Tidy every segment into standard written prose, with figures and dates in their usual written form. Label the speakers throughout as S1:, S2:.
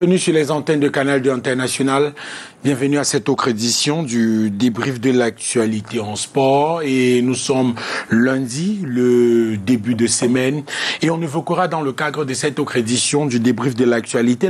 S1: Bienvenue sur les antennes de Canal 2 International. Bienvenue à cette autre édition du débrief de l'actualité en sport. Et nous sommes lundi, le début de semaine. Et on évoquera dans le cadre de cette autre édition du débrief de l'actualité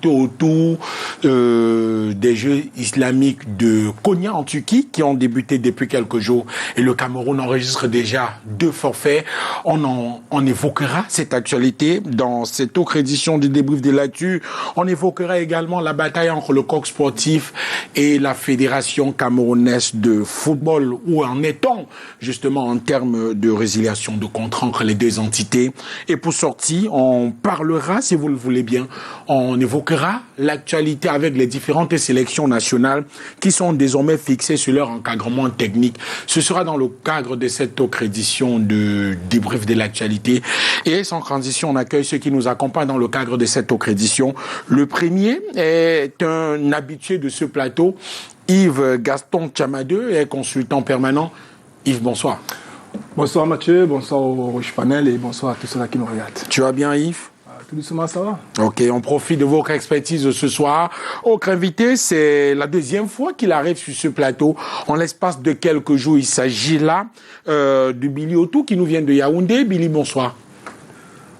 S1: autour des Jeux islamiques de Konya en Turquie qui ont débuté depuis quelques jours. Et le Cameroun enregistre déjà 2 forfaits. On évoquera cette actualité dans cette autre édition du débrief de l'actu. On évoquera également la bataille entre le coq sportif et la Fédération camerounaise de football. Où en est-on justement en termes de résiliation de contrat entre les deux entités? Et pour sortir, on parlera, si vous le voulez bien, on évoquera l'actualité avec les différentes sélections nationales qui sont désormais fixées sur leur encadrement technique. Ce sera dans le cadre de cette autre édition de débrief de l'actualité. Et sans transition, on accueille ceux qui nous accompagnent dans le cadre de cette autre édition. Le premier est un habitué de ce plateau, Yves Gaston Chamadeu, est consultant permanent. Yves, bonsoir.
S2: Bonsoir Mathieu, bonsoir au Rouge Panel et bonsoir à tous ceux-là qui nous regardent.
S1: Tu vas bien Yves?
S2: Tout doucement, ça va?
S1: Ok, on profite de votre expertise ce soir. Autre invité, c'est la deuxième fois qu'il arrive sur ce plateau. En l'espace de quelques jours, il s'agit là de Billy Otou qui nous vient de Yaoundé. Billy, bonsoir.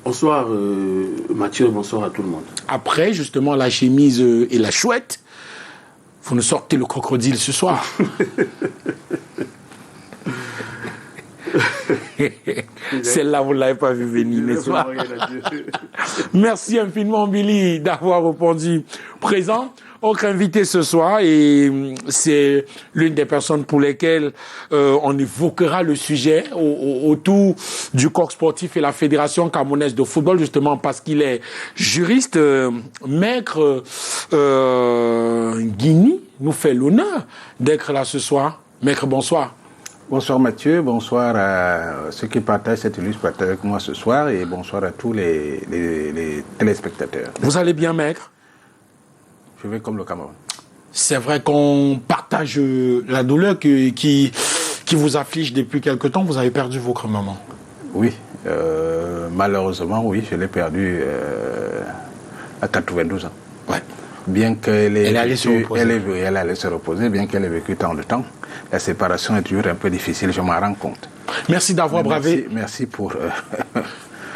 S3: Bonsoir Mathieu, bonsoir à tout le monde.
S1: Après, justement, la chemise et la chouette, vous nous sortez le crocodile ce soir. Celle-là, vous ne l'avez pas vu venir, n'est-ce pas? Merci infiniment, Billy, d'avoir répondu présent. Autre invité ce soir, et c'est l'une des personnes pour lesquelles on évoquera le sujet autour du corps sportif et la Fédération camerounaise de football, justement parce qu'il est juriste. Maître Guigny nous fait l'honneur d'être là ce soir. Maître, bonsoir.
S4: Bonsoir Mathieu, bonsoir à ceux qui partagent cette illustre plateau avec moi ce soir et bonsoir à tous les téléspectateurs.
S1: Vous allez bien, maître?
S4: Je vais comme le Cameroun.
S1: C'est vrai qu'on partage la douleur qui vous afflige depuis quelque temps. Vous avez perdu votre maman.
S4: Oui, malheureusement, oui, je l'ai perdu à 92 ans.
S1: Ouais.
S4: Bien qu'elle ait
S1: allait se reposer.
S4: Elle allait se reposer, bien qu'elle ait vécu tant de temps. La séparation est toujours un peu difficile, je m'en rends compte.
S1: Merci d'avoir bravé.
S4: Merci pour...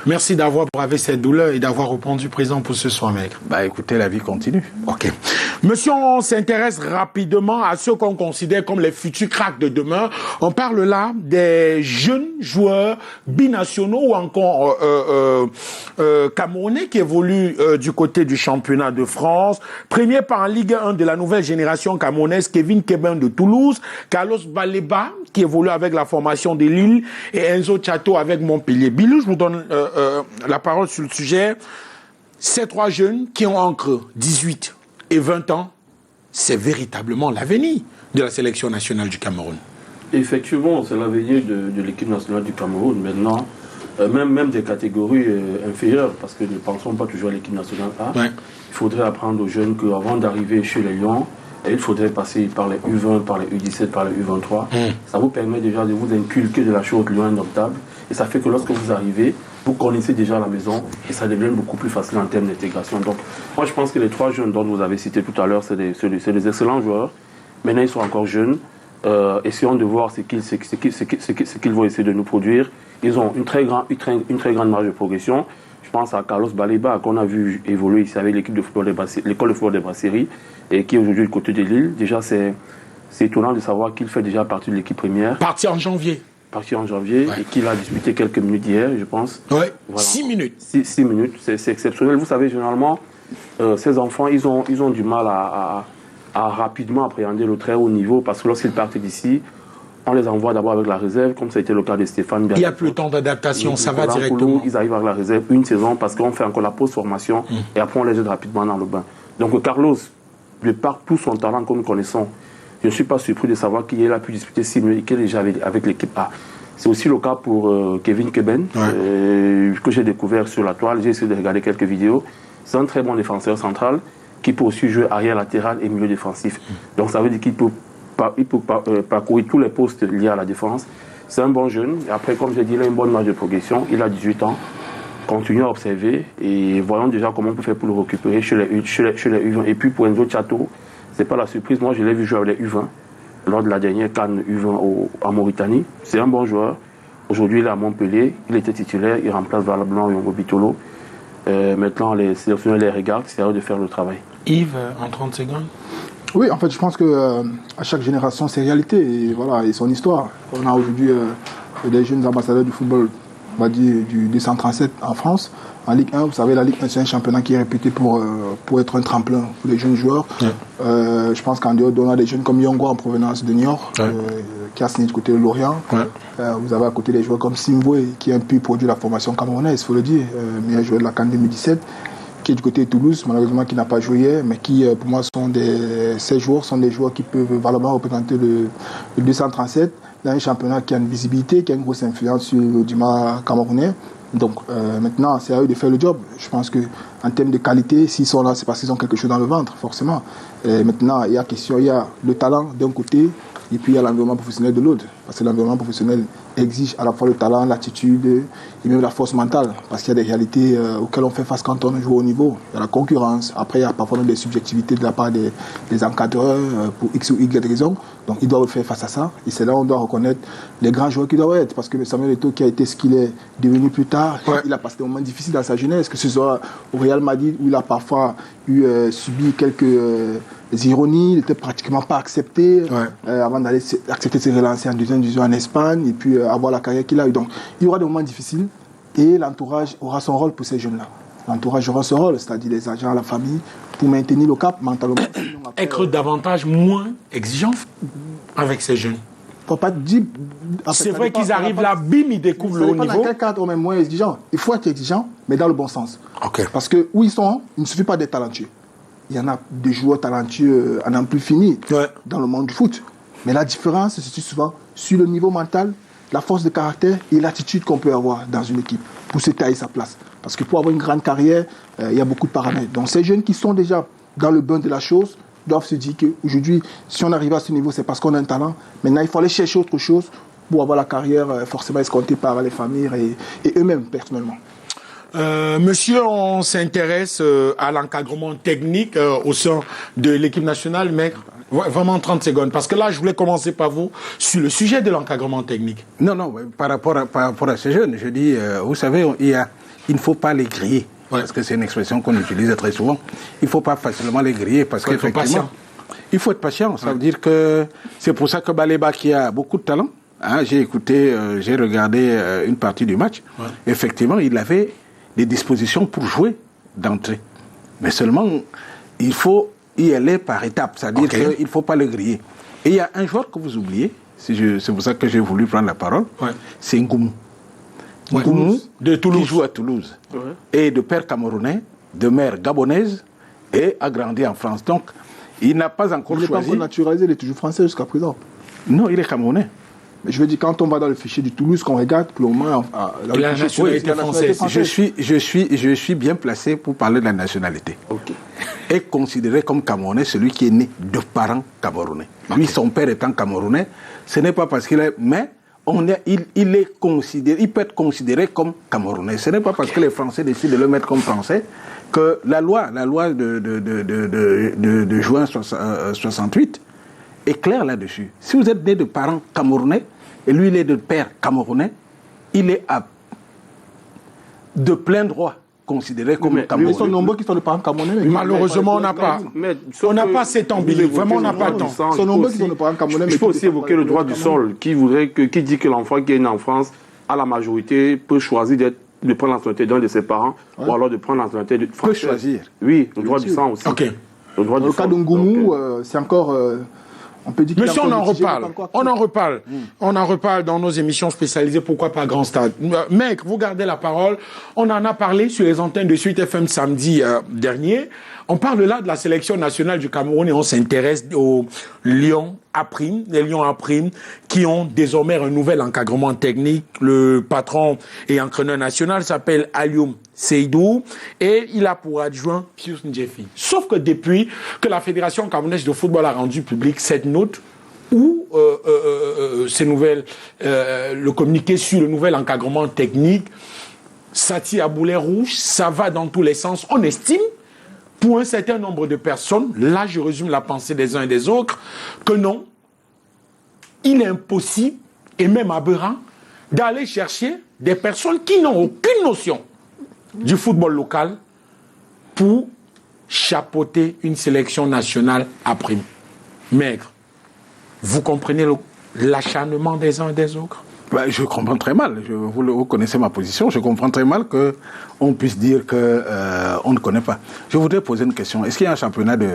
S1: Merci d'avoir bravé cette douleur et d'avoir répondu présent pour ce soir, maître.
S4: Bah écoutez, la vie continue.
S1: Ok. Monsieur, on s'intéresse rapidement à ceux qu'on considère comme les futurs cracks de demain. On parle là des jeunes joueurs binationaux ou encore camerounais qui évoluent du côté du championnat de France. Premier par en Ligue 1 de la nouvelle génération camerounaise, Kevin Keben de Toulouse, Carlos Baleba qui évolue avec la formation de Lille et Enzo Chato avec Montpellier. Bilou, je vous donne la parole sur le sujet. Ces 3 jeunes qui ont entre 18 et 20 ans, c'est véritablement l'avenir de la sélection nationale du Cameroun.
S3: Effectivement, c'est l'avenir de l'équipe nationale du Cameroun. Maintenant, même des catégories inférieures, parce que ne pensons pas toujours à l'équipe nationale A. Ouais. Il faudrait apprendre aux jeunes qu'avant d'arriver chez les Lions, il faudrait passer par les U20, par les U17, par les U23. Ça vous permet déjà de vous inculquer de la chose loin notable. Et ça fait que lorsque vous arrivez, vous connaissez déjà la maison et ça devient beaucoup plus facile en termes d'intégration. Donc, moi, je pense que les 3 jeunes dont vous avez cité tout à l'heure, c'est des excellents joueurs. Maintenant, ils sont encore jeunes. Essayons de voir ce qu'ils vont essayer de nous produire. Ils ont une très grande marge de progression. Je pense à Carlos Baleba, qu'on a vu évoluer ici avec l'équipe de football l'école de football des Brasseries, et qui est aujourd'hui du côté de Lille. Déjà, c'est étonnant de savoir qu'il fait déjà partie de l'équipe première.
S1: Parti en janvier,
S3: ouais. Et qu'il a disputé quelques minutes hier, je pense.
S1: Oui,
S3: voilà.
S1: 6 minutes.
S3: 6 minutes, c'est exceptionnel. Vous savez, généralement, ces enfants, ils ont du mal à rapidement appréhender le très haut niveau, parce que lorsqu'ils partent d'ici, on les envoie d'abord avec la réserve, comme ça a été le cas de Stéphane Biac.
S1: Il n'y a plus le temps d'adaptation, ça va directement.
S3: Ils arrivent avec la réserve une saison, parce qu'on fait encore la post-formation, et après on les jette rapidement dans le bain. Donc Carlos, de par tout son talent que nous connaissons, je ne suis pas surpris de savoir qu'il a pu disputer 6 minutes et qu'il est déjà avec l'équipe A. C'est aussi le cas pour Kevin Keben, que j'ai découvert sur la toile. J'ai essayé de regarder quelques vidéos. C'est un très bon défenseur central qui peut aussi jouer arrière latéral et milieu défensif. Donc ça veut dire qu'il peut parcourir tous les postes liés à la défense. C'est un bon jeune. Et après, comme j'ai dit, il a une bonne marge de progression. Il a 18 ans. continuons à observer et voyons déjà comment on peut faire pour le récupérer chez les U20. Et puis pour Enzo Tchato, c'est pas la surprise. Moi, je l'ai vu jouer avec les U20 lors de la dernière CAN U20 à Mauritanie. C'est un bon joueur. Aujourd'hui, il est à Montpellier. Il était titulaire. Il remplace valablement Yongo Bitolo. Maintenant, les sélectionneurs les regardent. C'est à eux de faire le travail.
S1: Yves, en 30 secondes.
S2: Oui, en fait, je pense que à chaque génération, ses réalités et, voilà, et son histoire. On a aujourd'hui des jeunes ambassadeurs du football, on va dire, du 237 en France. En Ligue 1, vous savez, la Ligue 1, c'est un championnat qui est réputé pour être un tremplin pour les jeunes joueurs. Ouais. Je pense qu'en dehors, on a des jeunes comme Yongo en provenance de Niort, ouais. Qui a signé du côté de Lorient. Ouais. Vous avez à côté des joueurs comme Simboué, qui a un peu produit la formation camerounaise, il faut le dire, meilleur joueur de la CAN 2017. Qui est du côté de Toulouse, malheureusement qui n'a pas joué hier, mais qui pour moi ces joueurs sont des joueurs qui peuvent valablement représenter le 237 dans un championnat qui a une visibilité, qui a une grosse influence sur l'audimat camerounais. Donc maintenant c'est à eux de faire le job. Je pense qu'en termes de qualité, s'ils sont là, c'est parce qu'ils ont quelque chose dans le ventre, forcément. Et maintenant il y a le talent d'un côté et puis il y a l'environnement professionnel de l'autre. Parce que l'environnement professionnel exige à la fois le talent, l'attitude et même la force mentale. Parce qu'il y a des réalités auxquelles on fait face quand on joue au niveau. Il y a la concurrence. Après, il y a parfois des subjectivités de la part des encadreurs pour X ou Y raisons. Donc, ils doivent faire face à ça. Et c'est là où on doit reconnaître les grands joueurs qu'ils doivent être. Parce que Samuel Eto'o, qui a été ce qu'il est devenu plus tard, ouais. Il a passé des moments difficiles dans sa jeunesse. Que ce soit au Real Madrid, où il a parfois subi quelques ironies, il n'était pratiquement pas accepté avant d'aller accepter de se relancer en deuxième division en Espagne et puis avoir la carrière qu'il a eu. Donc il y aura des moments difficiles et l'entourage aura son rôle pour ces jeunes-là. L'entourage aura son rôle, c'est-à-dire les agents, la famille, pour maintenir le cap mentalement.
S1: Être davantage moins exigeant avec ces jeunes.
S2: Faut pas dire,
S1: c'est vrai qu'ils arrivent là, bim, ils découvrent le haut niveau.
S2: Dans quel cadre on est moins exigeant? Il faut être exigeant, mais dans le bon sens.
S1: Okay.
S2: Parce que où ils sont, il ne suffit pas d'être talentueux. Il y en a des joueurs talentueux à n'en plus finir dans le monde du foot. Mais la différence se situe souvent sur le niveau mental, la force de caractère et l'attitude qu'on peut avoir dans une équipe pour se tailler sa place. Parce que pour avoir une grande carrière, il y a beaucoup de paramètres. Donc ces jeunes qui sont déjà dans le bain de la chose doivent se dire qu'aujourd'hui, si on arrive à ce niveau, c'est parce qu'on a un talent. Maintenant, il faut aller chercher autre chose pour avoir la carrière forcément escomptée par les familles et eux-mêmes personnellement.
S1: Monsieur, on s'intéresse à l'encadrement technique au sein de l'équipe nationale, mais vraiment 30 secondes. Parce que là, je voulais commencer par vous sur le sujet de l'encadrement technique.
S4: Non, par rapport à ces jeunes, je dis, vous savez, il ne faut pas les griller. Ouais. Parce que c'est une expression qu'on utilise très souvent. Il ne faut pas facilement les griller parce qu'effectivement, il faut être patient. Ça veut dire que c'est pour ça que Baleba, qui a beaucoup de talent, j'ai regardé une partie du match. Ouais. Effectivement, il avait des dispositions pour jouer d'entrée. Mais seulement, il faut y aller par étapes. C'est-à-dire qu'il ne faut pas le griller. Et il y a un joueur que vous oubliez, c'est pour ça que j'ai voulu prendre la parole, c'est Ngoumou. Ngoumou,
S1: de Toulouse.
S4: Qui joue à Toulouse. Et de père camerounais, de mère gabonaise, et a grandi en France. Donc, il n'a pas encore choisi...
S2: Il n'est pas encore naturalisé, il est toujours français jusqu'à présent.
S4: Non, il est camerounais.
S2: Mais je veux dire, quand on va dans le fichier du Toulouse, qu'on regarde, pour le moment,
S1: la nationalité française.
S4: Je suis bien placé pour parler de la nationalité.
S2: Okay.
S4: Est considéré comme Camerounais celui qui est né de parents camerounais. Lui, son père étant camerounais, ce n'est pas parce qu'il est... Mais il peut être considéré comme Camerounais. Ce n'est pas parce que les Français décident de le mettre comme Français que la loi de juin 68 est claire là-dessus. Si vous êtes né de parents camerounais, et lui il est de père camerounais, il est de plein droit considéré comme Camerounais.
S2: Mais ils sont nombreux qui sont de parents camerounais.
S1: Malheureusement, on n'a pas cet ambigu. Vraiment, on n'a pas le temps.
S2: Ils sont nombreux qui sont de parents camerounais.
S3: Il faut aussi évoquer le droit du sol qui dit que l'enfant qui est né en France, à la majorité, peut choisir de prendre la nationalité d'un de ses parents ou alors de prendre la nationalité de
S4: français. Peut choisir.
S3: Oui, le droit du sang aussi.
S1: Okay.
S2: Dans le cas de Ngoumou, c'est encore... On peut dire
S1: Monsieur, on en reparle dans nos émissions spécialisées, pourquoi pas Grand Stade. Mec, vous gardez la parole. On en a parlé sur les antennes de Suite FM samedi dernier. On parle là de la sélection nationale du Cameroun et on s'intéresse aux Lions A prime, les Lions A prime, qui ont désormais un nouvel encadrement technique. Le patron et entraîneur national s'appelle Alioum Seydou et il a pour adjoint Pius Ndjefi. Sauf que depuis que la Fédération camerounaise de football a rendu public cette note où le communiqué sur le nouvel encadrement technique, ça tire à boulet rouge, ça va dans tous les sens. On estime, pour un certain nombre de personnes, là je résume la pensée des uns et des autres, que non, il est impossible, et même aberrant, d'aller chercher des personnes qui n'ont aucune notion du football local pour chapeauter une sélection nationale à prime. Maigre, vous comprenez l'acharnement des uns et des autres?
S4: Je comprends très mal. Vous connaissez ma position. Je comprends très mal qu'on puisse dire qu'on ne connaît pas. Je voudrais poser une question. Est-ce qu'il y a un championnat de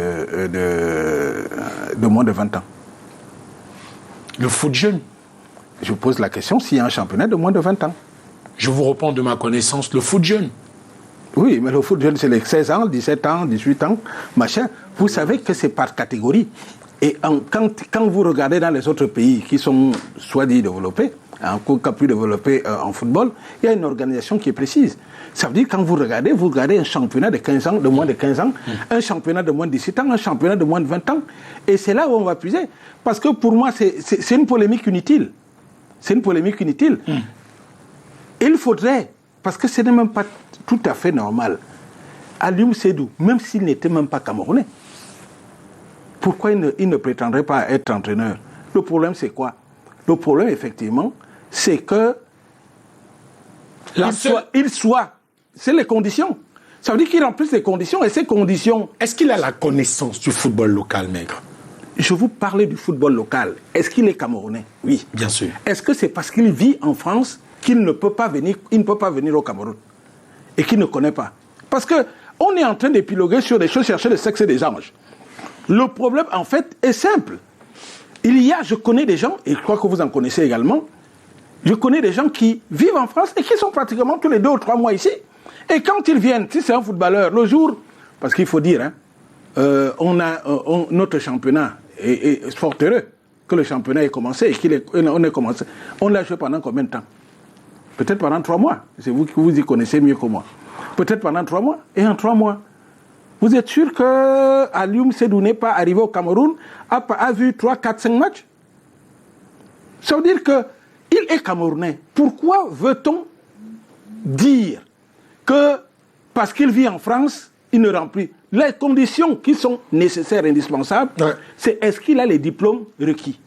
S4: moins de 20 ans?
S1: Le foot jeune.
S4: Je pose la question s'il y a un championnat de moins de 20 ans.
S1: Je vous réponds de ma connaissance, le foot jeune.
S4: Oui, mais le foot jeune, c'est les 16 ans, 17 ans, 18 ans, machin. Vous savez que c'est par catégorie. Et quand vous regardez dans les autres pays qui sont soit-dit développés, encore plus développés en football, il y a une organisation qui est précise. Ça veut dire quand vous regardez un championnat de 15 ans, de moins de 15 ans, un championnat de moins de 17 ans, un championnat de moins de 20 ans. Et c'est là où on va puiser. Parce que pour moi, c'est une polémique inutile. C'est une polémique inutile. Il faudrait, parce que ce n'est même pas tout à fait normal, Alioune Sédou, même s'il n'était même pas camerounais, pourquoi il ne prétendrait pas être entraîneur? Le problème, c'est quoi? Le problème, effectivement, c'est que c'est les conditions. Ça veut dire qu'il remplisse les conditions, et ces conditions...
S1: Est-ce qu'il a la connaissance du football local, Maigre?
S4: Je vous parlais du football local. Est-ce qu'il est camerounais? Oui.
S1: Bien sûr.
S4: Est-ce que c'est parce qu'il vit en France qu'il ne peut pas venir au Cameroun et qu'il ne connaît pas? Parce qu'on est en train d'épiloguer sur des choses, chercher le sexe des anges. Le problème, en fait, est simple. Je connais des gens, et je crois que vous en connaissez également, je connais des gens qui vivent en France et qui sont pratiquement tous les 2 ou 3 mois ici. Et quand ils viennent, si c'est un footballeur, le jour, parce qu'il faut dire, notre championnat est fort heureux que le championnat ait commencé et qu'on ait commencé. On l'a joué pendant combien de temps? Peut-être pendant 3 mois. C'est vous qui vous y connaissez mieux que moi. Peut-être pendant 3 mois. Et en 3 mois, vous êtes sûr que Alioune Sédou n'est pas arrivé au Cameroun, a vu 3, 4, 5 matchs? Ça veut dire qu'il est camerounais. Pourquoi veut-on dire que parce qu'il vit en France, il ne remplit les conditions qui sont nécessaires et indispensables? C'est est-ce qu'il a les diplômes requis?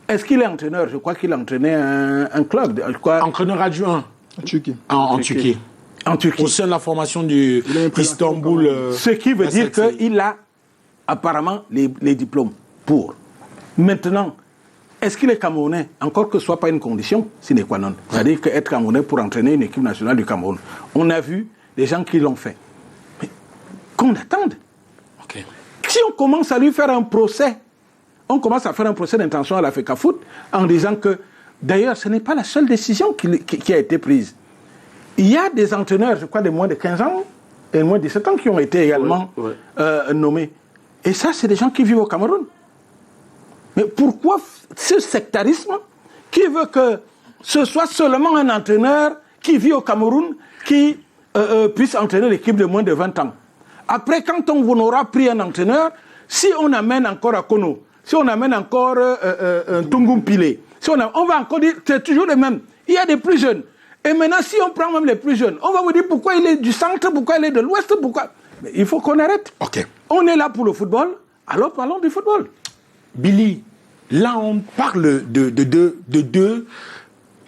S4: Est-ce qu'il est entraîneur? Je crois qu'il a entraîné un club.
S1: Entraîneur adjoint.
S2: En Turquie.
S1: En Turquie.
S4: En Turquie.
S1: Au sein de la formation du Istanbul.
S4: Ce qui veut dire qu'il a apparemment les diplômes pour. Maintenant, est-ce qu'il est camerounais? Encore que ce ne soit pas une condition sine qua non. C'est-à-dire qu'être camerounais pour entraîner une équipe nationale du Cameroun. On a vu des gens qui l'ont fait. Mais qu'on attende.
S1: Okay.
S4: Si on commence à lui faire un procès, on commence à faire un procès d'intention à la FECAFOOT en disant que, d'ailleurs, ce n'est pas la seule décision qui a été prise. Il y a des entraîneurs, je crois, de moins de 15 ans et de moins de 17 ans qui ont été également nommés. Et ça, c'est des gens qui vivent au Cameroun. Mais pourquoi ce sectarisme qui veut que ce soit seulement un entraîneur qui vit au Cameroun qui puisse entraîner l'équipe de moins de 20 ans? Après, quand on aura pris un entraîneur, si on amène encore Akono, si on amène encore un Tungum Pilé, on va encore dire, c'est toujours le même. Il y a des plus jeunes. Et maintenant, si on prend même les plus jeunes, on va vous dire pourquoi il est du centre, pourquoi il est de l'ouest, pourquoi... Mais il faut qu'on arrête.
S1: Okay.
S4: On est là pour le football, alors parlons du football.
S1: Billy, là on parle de deux,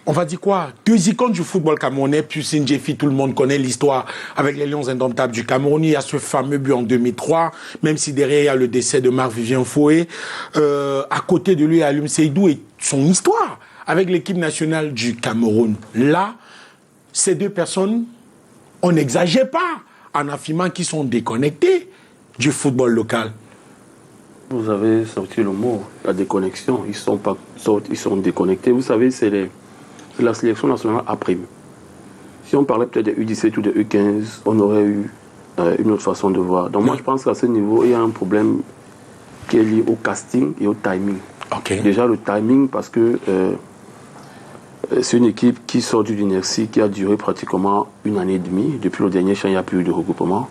S1: on va dire quoi, 2 icônes du football camerounais, puis Sinjefi, tout le monde connaît l'histoire avec les Lions indomptables du Cameroun. Il y a ce fameux but en 2003, même si derrière il y a le décès de Marc-Vivien Foé. À côté de lui, Alioune Sédou et son histoire avec l'équipe nationale du Cameroun. Là, ces 2 personnes, on n'exagère pas en affirmant qu'ils sont déconnectés du football local.
S3: Vous avez sorti le mot, la déconnexion. Ils sont déconnectés. Vous savez, c'est la sélection nationale à prime. Si on parlait peut-être de U17 ou de U15, on aurait eu une autre façon de voir. Donc moi, je pense qu'à ce niveau, il y a un problème qui est lié au casting et au timing.
S1: Okay.
S3: Déjà, le timing, parce que c'est une équipe qui sort d'une inertie qui a duré pratiquement 1 année et demie. Depuis le dernier champ, il n'y a plus eu de regroupement.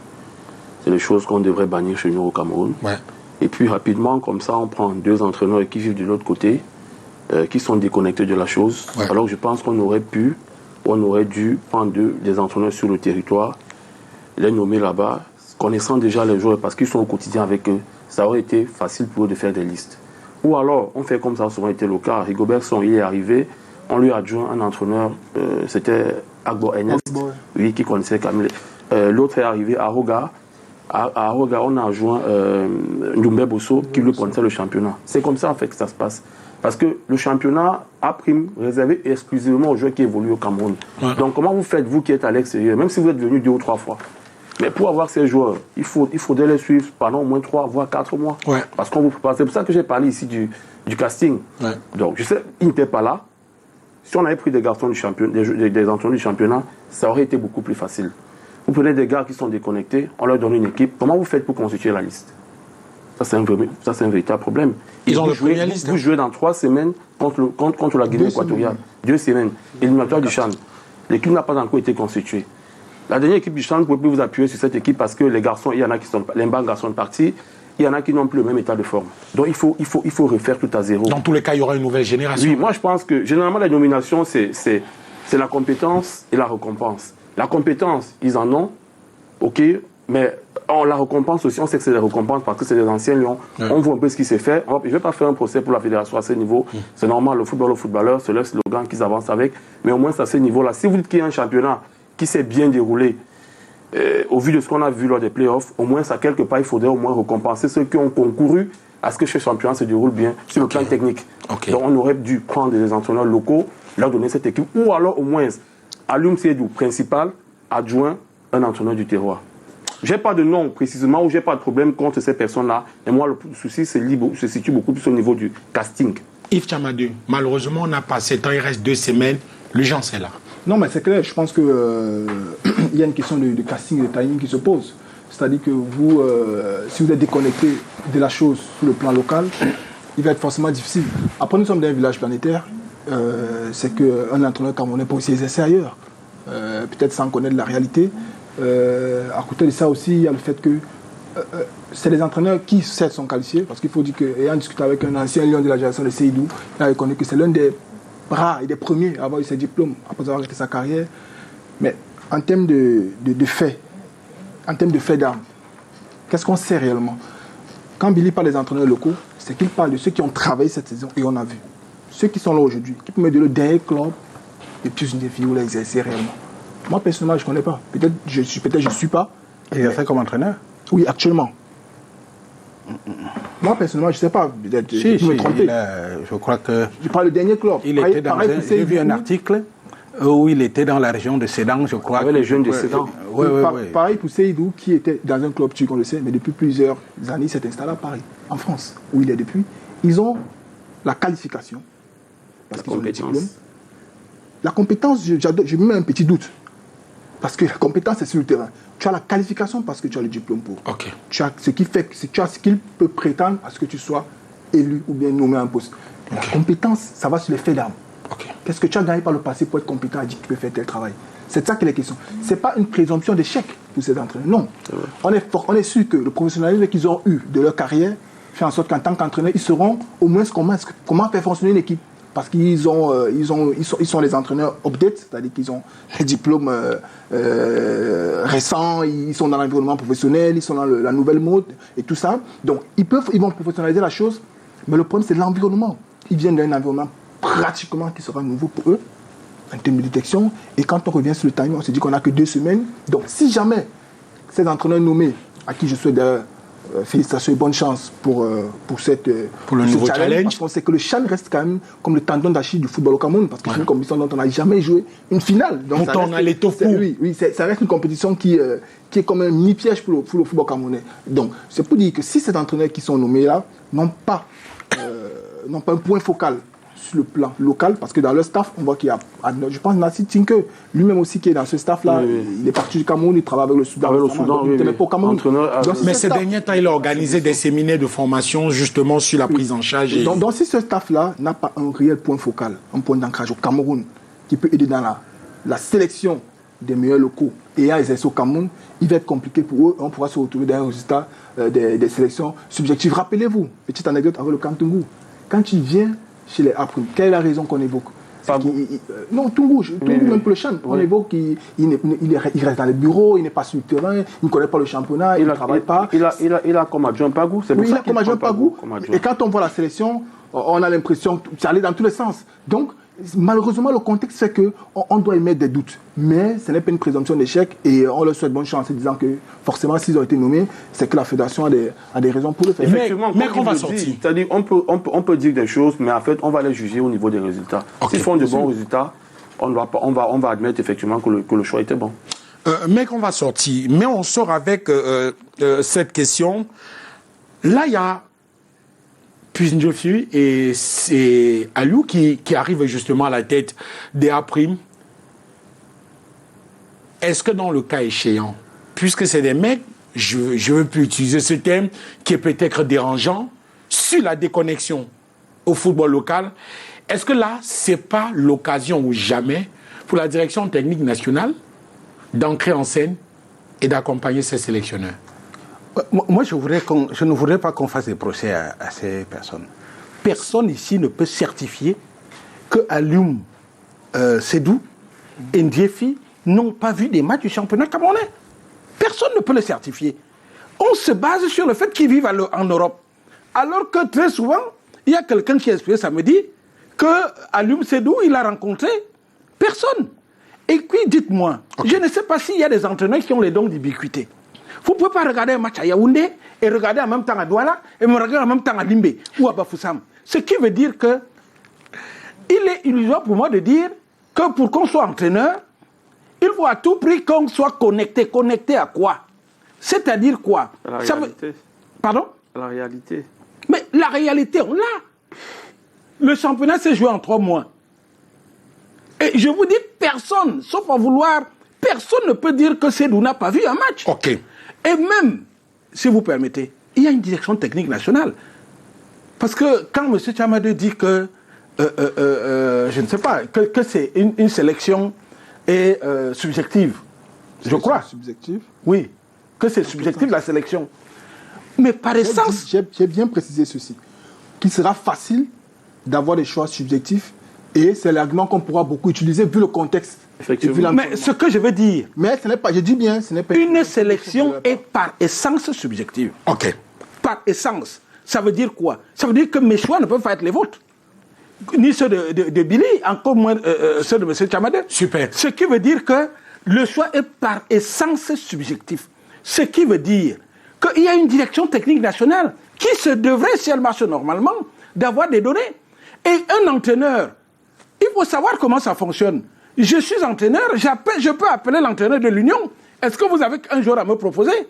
S3: C'est des choses qu'on devrait bannir chez nous au Cameroun.
S1: Ouais.
S3: Et puis rapidement, comme ça, on prend 2 entraîneurs qui vivent de l'autre côté, qui sont déconnectés de la chose. Ouais. Alors je pense qu'on aurait pu on aurait dû prendre des entraîneurs sur le territoire, les nommer là-bas, connaissant déjà les joueurs parce qu'ils sont au quotidien avec eux. Ça aurait été facile pour eux de faire des listes. Ou alors, on fait comme ça a souvent été le cas. Rigobert Song, il est arrivé, on lui a adjoint un entraîneur, c'était Agbo Ernest, oui, qui connaissait Camille. L'autre est arrivé à Aroga. À Aroga, on a adjoint Ndoumbe Bosso, qui lui connaissait le championnat. C'est comme ça, en fait, que ça se passe. Parce que le championnat a prime réservé exclusivement aux joueurs qui évoluent au Cameroun. Ouais. Donc, comment vous faites, vous qui êtes à l'extérieur, même si vous êtes venu 2 ou 3 fois, mais pour avoir ces joueurs, il faudrait les suivre pendant au moins 3 voire 4 mois. Ouais. Parce qu'on vous prépare. C'est pour ça que j'ai parlé ici du casting. Ouais. Donc, je sais, il n'était pas là. Si on avait pris des garçons du championnat, des entraîneurs du championnat, ça aurait été beaucoup plus facile. Vous prenez des gars qui sont déconnectés, on leur donne une équipe. Comment vous faites pour constituer la liste? Ça, c'est un véritable problème. Vous jouez dans 3 semaines contre la Guinée équatoriale. 2 semaines. Éliminatoire du CHAN. L'équipe n'a pas encore été constituée. La dernière équipe du CHAN, vous ne pouvez plus vous appuyer sur cette équipe parce que les garçons, il y en a qui sont, les bons garçons sont partis, il y en a qui n'ont plus le même état de forme. Donc il faut refaire tout à zéro.
S1: Dans tous les cas, il y aura une nouvelle génération.
S3: Oui, moi je pense que généralement la nomination, c'est la compétence et la récompense. La compétence, ils en ont, ok, mais on la récompense aussi, on sait que c'est des récompenses parce que c'est des anciens lions. Ouais. On voit un peu ce qui s'est fait. Je ne vais pas faire un procès pour la fédération à ce niveau. C'est normal, le football aux footballeurs, c'est leur slogan qu'ils avancent avec. Mais au moins, c'est à ce niveau-là. Si vous dites qu'il y a un championnat qui s'est bien déroulé, au vu de ce qu'on a vu lors des playoffs, au moins, ça quelque part, il faudrait au moins récompenser ceux qui ont concouru à ce que ce championnat se déroule bien sur le plan technique. Donc, on aurait dû prendre des entraîneurs locaux, leur donner cette équipe, ou alors au moins, Alioum Seydou, principal, adjoint, un entraîneur du terroir. Je n'ai pas de nom précisément ou je n'ai pas de problème contre ces personnes-là. Et moi, le souci se situe beaucoup plus au niveau du casting.
S1: Yves Tchamadou, malheureusement, on n'a pas 7 ans, il reste 2 semaines. L'urgence est là.
S2: Non, mais c'est clair. Je pense qu'il y a une question de casting, de timing qui se pose. C'est-à-dire que vous, si vous êtes déconnecté de la chose sur le plan local, il va être forcément difficile. Après, nous sommes dans un village planétaire. C'est qu'un entraîneur camerounais peut aussi exercer ailleurs. Peut-être sans connaître la réalité. À côté de ça aussi, il y a le fait que c'est les entraîneurs qui certes sont qualifiés, parce qu'il faut dire qu'ayant discuté avec un ancien lion de la génération de Seydou, il a reconnu que c'est l'un des rares et des premiers à avoir eu ses diplômes après avoir arrêté sa carrière. Mais en termes de faits, en termes de faits d'armes, qu'est-ce qu'on sait réellement? Quand Billy parle des entraîneurs locaux, c'est qu'il parle de ceux qui ont travaillé cette saison et on a vu. Ceux qui sont là aujourd'hui, qui peuvent mettre le dernier club et plus une défi où l'exercer réellement. Moi, personnellement, je ne connais pas. Peut-être je ne suis pas.
S4: Et il a fait comme entraîneur?
S2: Oui, actuellement. Moi, personnellement, je ne sais pas. Peut-être je peux me tromper.
S4: Je crois que...
S2: Je parle du dernier club.
S4: J'ai vu un article où il était dans la région de Sedan, je crois.
S3: Avec les jeunes de Sedan.
S2: Oui. Pareil pour Seydou, qui était dans un club turc, on le sait, mais depuis plusieurs années, il s'est installé à Paris, en France, où il est depuis. Ils ont la qualification. Parce qu'ils ont le diplôme. La compétence, j'ai même un petit doute. Parce que la compétence, c'est sur le terrain. Tu as la qualification parce que tu as le diplôme pour.
S1: Okay.
S2: Tu as ce qui fait que tu as ce qu'il peut prétendre à ce que tu sois élu ou bien nommé à un poste. Okay. La compétence, ça va sur les faits d'armes. Okay. Qu'est-ce que tu as gagné par le passé pour être compétent et dire que tu peux faire tel travail? C'est ça qui est la question. Ce n'est pas une présomption d'échec pour ces entraîneurs. Non. On est sûr que le professionnalisme qu'ils ont eu de leur carrière fait en sorte qu'en tant qu'entraîneur, ils sauront au moins comment faire fonctionner une équipe. Parce qu'ils sont les entraîneurs update, c'est-à-dire qu'ils ont des diplômes récents, ils sont dans l'environnement professionnel, ils sont dans la nouvelle mode et tout ça. Donc ils vont professionnaliser la chose, mais le problème c'est l'environnement. Ils viennent d'un environnement pratiquement qui sera nouveau pour eux, en termes de détection. Et quand on revient sur le timing, on se dit qu'on n'a que 2 semaines. Donc si jamais ces entraîneurs nommés, à qui je souhaite d'ailleurs félicitations et bonne chance pour
S1: le nouveau challenge.
S2: Parce qu'on sait que le CHAN reste quand même comme le tendon d'Achille du football au Cameroun, parce que c'est une compétition dont on n'a jamais joué une finale. Donc
S1: on a l'étoffe.
S2: Oui, ça reste une compétition qui est comme un mini-piège pour le football camerounais. Donc c'est pour dire que si ces entraîneurs qui sont nommés là n'ont pas un point focal sur le plan local, parce que dans leur staff, on voit qu'il y a, je pense, Nassi Tinke, lui-même aussi qui est dans ce staff-là, il est parti du Cameroun, il travaille avec le Soudan. Il n'était pas au Cameroun.
S1: Mais ces derniers temps, il a organisé des séminaires de formation justement sur la prise en charge.
S2: Donc si ce staff-là n'a pas un réel point focal, un point d'ancrage au Cameroun, qui peut aider dans la sélection des meilleurs locaux et à exercer au Cameroun, il va être compliqué pour eux. On pourra se retrouver dans un résultat des sélections subjectives. Rappelez-vous, petite anecdote avec le Kantungu. Quand il vient chez les Aprim, quelle est la raison qu'on évoque? Non, Tungu, même le Chan. On évoque qu'il reste dans les bureaux, il n'est pas sur le terrain, il ne connaît pas le championnat, il ne travaille pas.
S3: Il a comme adjoint Pagou, c'est pour ça qu'il a Pagou.
S2: Et quand on voit la sélection, on a l'impression que ça allait dans tous les sens. Donc, malheureusement, le contexte fait qu'on doit émettre des doutes. Mais ce n'est pas une présomption d'échec et on leur souhaite bonne chance en disant que forcément, s'ils ont été nommés, c'est que la fédération a des raisons pour le faire.
S3: Effectivement, mais on va sortir. C'est-à-dire, on peut dire des choses, mais en fait, on va les juger au niveau des résultats. Okay. S'ils font de bons résultats, on va admettre effectivement que le choix était bon.
S1: Mais on va sortir. Mais on sort avec cette question. Là, il y a Puzndjofi et c'est Aliou qui arrive justement à la tête des A'. Est-ce que dans le cas échéant, puisque c'est des mecs, je ne veux plus utiliser ce terme, qui est peut-être dérangeant, sur la déconnexion au football local, est-ce que là, ce n'est pas l'occasion ou jamais pour la direction technique nationale d'entrer en scène et d'accompagner ces sélectionneurs?
S4: Moi, je ne voudrais pas qu'on fasse des procès à ces personnes. Personne ici ne peut certifier que Alioum Sédou et Ndjefi n'ont pas vu des matchs du championnat camerounais. Personne ne peut le certifier. On se base sur le fait qu'ils vivent en Europe. Alors que très souvent, il y a quelqu'un qui a expliqué samedi que Alioum Sédou, il a rencontré personne. Et puis, dites-moi, je ne sais pas s'il y a des entraîneurs qui ont les dons d'ubiquité. Vous ne pouvez pas regarder un match à Yaoundé et regarder en même temps à Douala et me regarder en même temps à Limbe ou à Bafoussam. Ce qui veut dire que il est illusoire pour moi de dire que pour qu'on soit entraîneur, il faut à tout prix qu'on soit connecté. Connecté à quoi? C'est-à-dire quoi?
S3: À la réalité.
S4: Pardon?
S3: À la réalité.
S4: Mais la réalité, on l'a. Le championnat s'est joué en 3 mois. Et je vous dis, personne, sauf à vouloir, personne ne peut dire que Sédou n'a pas vu un match.
S1: Ok.
S4: Et même, si vous permettez, il y a une direction technique nationale. Parce que quand M. Tchamadou dit que, je ne sais pas, que c'est une sélection subjective, je crois.
S2: Subjective?
S4: Oui, que c'est subjectif la sélection. Mais par essence...
S2: J'ai bien précisé ceci, qu'il sera facile d'avoir des choix subjectifs et c'est l'argument qu'on pourra beaucoup utiliser vu le contexte.
S4: Effectivement. Mais ce que je veux dire...
S2: Mais ce n'est pas, je dis bien, ce n'est pas...
S4: Une sélection est par essence subjective.
S1: Ok.
S4: Par essence. Ça veut dire quoi? Ça veut dire que mes choix ne peuvent pas être les vôtres. Ni ceux de Billy, encore moins ceux de M. Tchamadou.
S1: Super.
S4: Ce qui veut dire que le choix est par essence subjectif. Ce qui veut dire qu'il y a une direction technique nationale qui se devrait, si elle marche normalement, d'avoir des données. Et un entraîneur, il faut savoir comment ça fonctionne. Je suis entraîneur, je peux appeler l'entraîneur de l'Union. Est-ce que vous avez un jour à me proposer?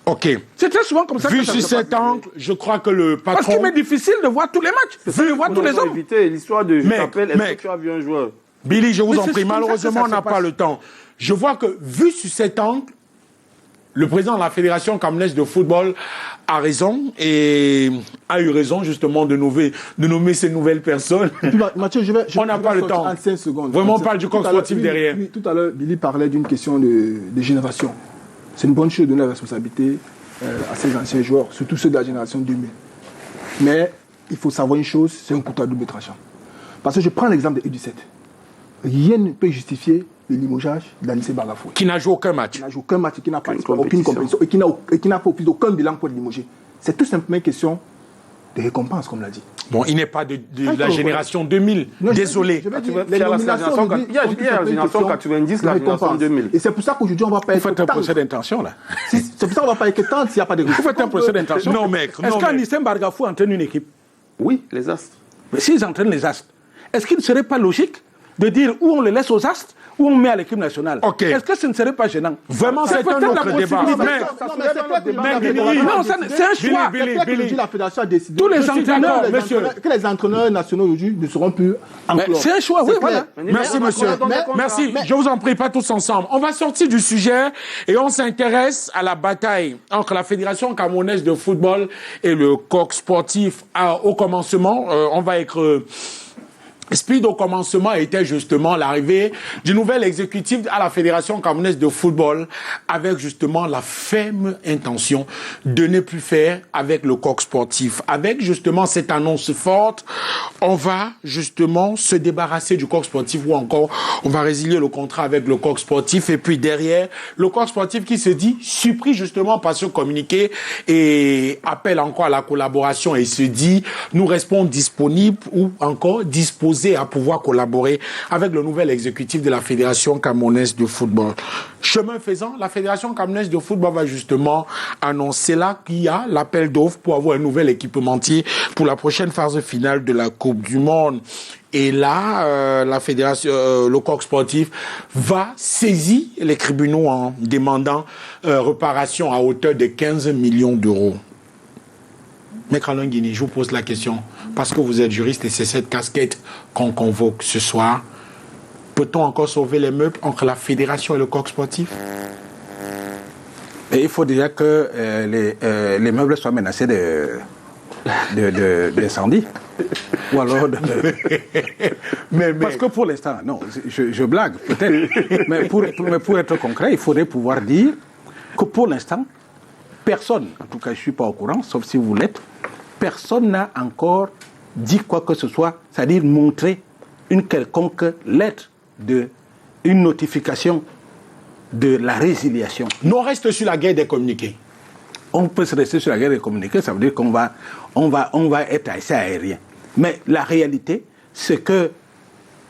S1: Ok.
S4: C'est très souvent comme ça.
S1: Vu sur cet angle, je crois que le patron...
S4: Parce qu'il m'est difficile de voir tous les matchs, de voir tous les hommes.
S3: Éviter l'histoire de... Je t'appelle, est-ce que tu as vu un joueur?
S1: Billy, je vous en prie, malheureusement, on n'a pas le temps. Je vois que, vu sur cet angle, le président de la Fédération camerounaise de football a raison et a eu raison justement de nommer ces nouvelles personnes.
S2: Mathieu,
S1: on n'a pas le temps.
S2: 5 secondes.
S1: Vraiment, on parle du coq sportif derrière.
S2: Tout à l'heure, Billy parlait d'une question de génération. C'est une bonne chose de donner la responsabilité à ces anciens joueurs, surtout ceux de la génération 2000. Mais il faut savoir une chose, c'est un couteau à double tranchant. Parce que je prends l'exemple de U17. Rien ne peut justifier le limogeage d'Anissé Bagafoué.
S1: Qui n'a joué aucun match.
S2: Qui n'a joué aucun match, qui n'a participé à aucune compétition et qui n'a fait plus d'aucun bilan pour le limoger. C'est tout simplement une question de récompense, comme l'a dit.
S1: Bon, il n'est pas de la génération 2000. Non, désolé.
S2: Il y a la
S3: génération 90, la génération 2000.
S2: Et c'est pour ça qu'aujourd'hui, on ne va pas être...
S4: Vous faites un procès d'intention, là.
S2: C'est pour ça qu'on ne va pas être tant s'il n'y a pas de...
S4: Vous faites un procès d'intention.
S1: Non, mec.
S4: Est-ce qu'Anissé Bagafoué entraîne une équipe?
S3: Oui, les Astres.
S4: Mais s'ils entraînent les Astres, est-ce qu'il ne serait pas logique de dire où on les laisse aux Astres, où on met à l'équipe nationale?
S1: Okay.
S4: Est-ce que ce ne serait pas gênant?
S1: Vraiment, c'est un autre débat.
S4: Non, c'est un choix.
S2: La fédération a décidé
S4: tous les entraîneurs,
S2: que les entraîneurs nationaux aujourd'hui ne seront plus en club.
S4: C'est un choix, oui, voilà.
S1: Merci, monsieur. Merci. Je vous en prie, pas tous ensemble. On va sortir du sujet et on s'intéresse à la bataille entre la Fédération camerounaise de football et le coq sportif. Au commencement, on va être Esprit au commencement était justement l'arrivée du nouvel exécutif à la Fédération camerounaise de football avec justement la ferme intention de ne plus faire avec le coq sportif. Avec justement cette annonce forte, on va justement se débarrasser du coq sportif ou encore on va résilier le contrat avec le coq sportif et puis derrière, le coq sportif qui se dit surpris justement par ce communiqué et appelle encore à la collaboration et se dit nous restons disponibles ou encore disposés à pouvoir collaborer avec le nouvel exécutif de la Fédération camerounaise de football. Chemin faisant, la Fédération camerounaise de football va justement annoncer là qu'il y a l'appel d'offres pour avoir un nouvel équipementier pour la prochaine phase finale de la Coupe du Monde. Et là, la fédération, le coq sportif va saisir les tribunaux en demandant réparation à hauteur de 15 millions d'euros. Maître Alain Guini, je vous pose la question, parce que vous êtes juriste et c'est cette casquette qu'on convoque ce soir. Peut-on encore sauver les meubles entre la fédération et le coq sportif?
S4: Et il faut déjà que les meubles soient menacés d'incendie. Ou alors Parce que pour l'instant, non, je blague peut-être, mais pour être concret, il faudrait pouvoir dire que pour l'instant, personne, en tout cas je ne suis pas au courant, sauf si vous l'êtes, personne n'a encore dit quoi que ce soit, c'est-à-dire montrer une quelconque lettre, une notification de la résiliation.
S1: Nous on reste sur la guerre des communiqués.
S4: On peut se rester sur la guerre des communiqués, ça veut dire qu'on va être assez aérien. Mais la réalité, c'est que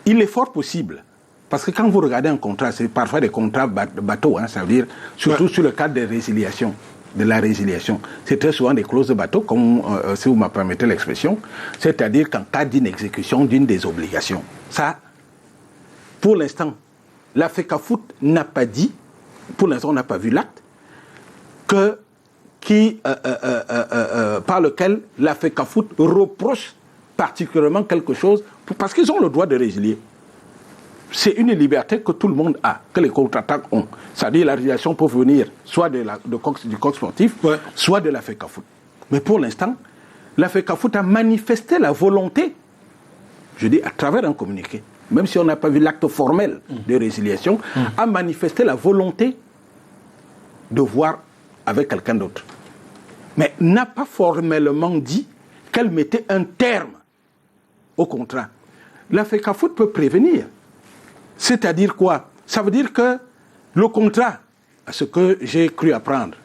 S4: il est fort possible, parce que quand vous regardez un contrat, c'est parfois des contrats bateaux, ça veut dire, surtout sur le cadre des résiliations, de la résiliation. C'est très souvent des clauses de bateau, comme si vous me permettez l'expression, c'est-à-dire qu'en cas d'inexécution d'une des obligations. Ça, pour l'instant, la FECAFOOT n'a pas dit, pour l'instant on n'a pas vu l'acte, par lequel la FECAFOOT reproche particulièrement quelque chose, parce qu'ils ont le droit de résilier. C'est une liberté que tout le monde a, que les contre-attaques ont. C'est-à-dire la résiliation peut venir soit du coq sportif, soit de la FECAFOOT. Mais pour l'instant, la FECAFOOT a manifesté la volonté, je dis à travers un communiqué, même si on n'a pas vu l'acte formel de résiliation, a manifesté la volonté de voir avec quelqu'un d'autre. Mais n'a pas formellement dit qu'elle mettait un terme au contrat. La FECAFOOT peut prévenir. C'est-à-dire quoi? Ça veut dire que le contrat, à ce que j'ai cru apprendre,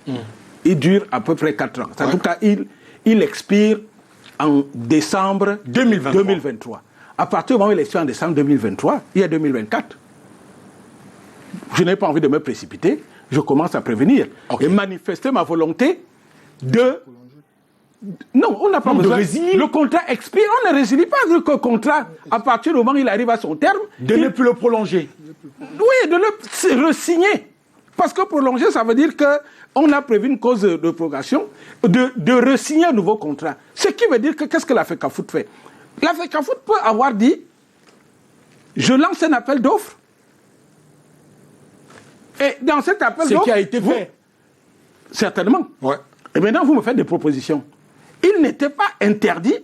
S4: il dure à peu près 4 ans. En tout cas, il expire en décembre 2023. À partir du moment où il expire en décembre 2023, il y a 2024. Je n'ai pas envie de me précipiter. Je commence à prévenir et manifester ma volonté de... Non, on n'a pas besoin de résilier. Le contrat expire, on ne résilie pas le contrat à partir du moment où il arrive à son terme.
S1: De ne plus le prolonger.
S4: Oui, de le re-signer. Parce que prolonger, ça veut dire qu'on a prévu une cause de prolongation, de re-signer un nouveau contrat. Ce qui veut dire que qu'est-ce que la FECAFOOT fait? La FECAFOOT peut avoir dit, je lance un appel d'offres. Et dans cet appel d'offres...
S1: Ce qui a été fait.
S4: Certainement.
S1: Ouais.
S4: Et maintenant, vous me faites des propositions. Il n'était pas interdit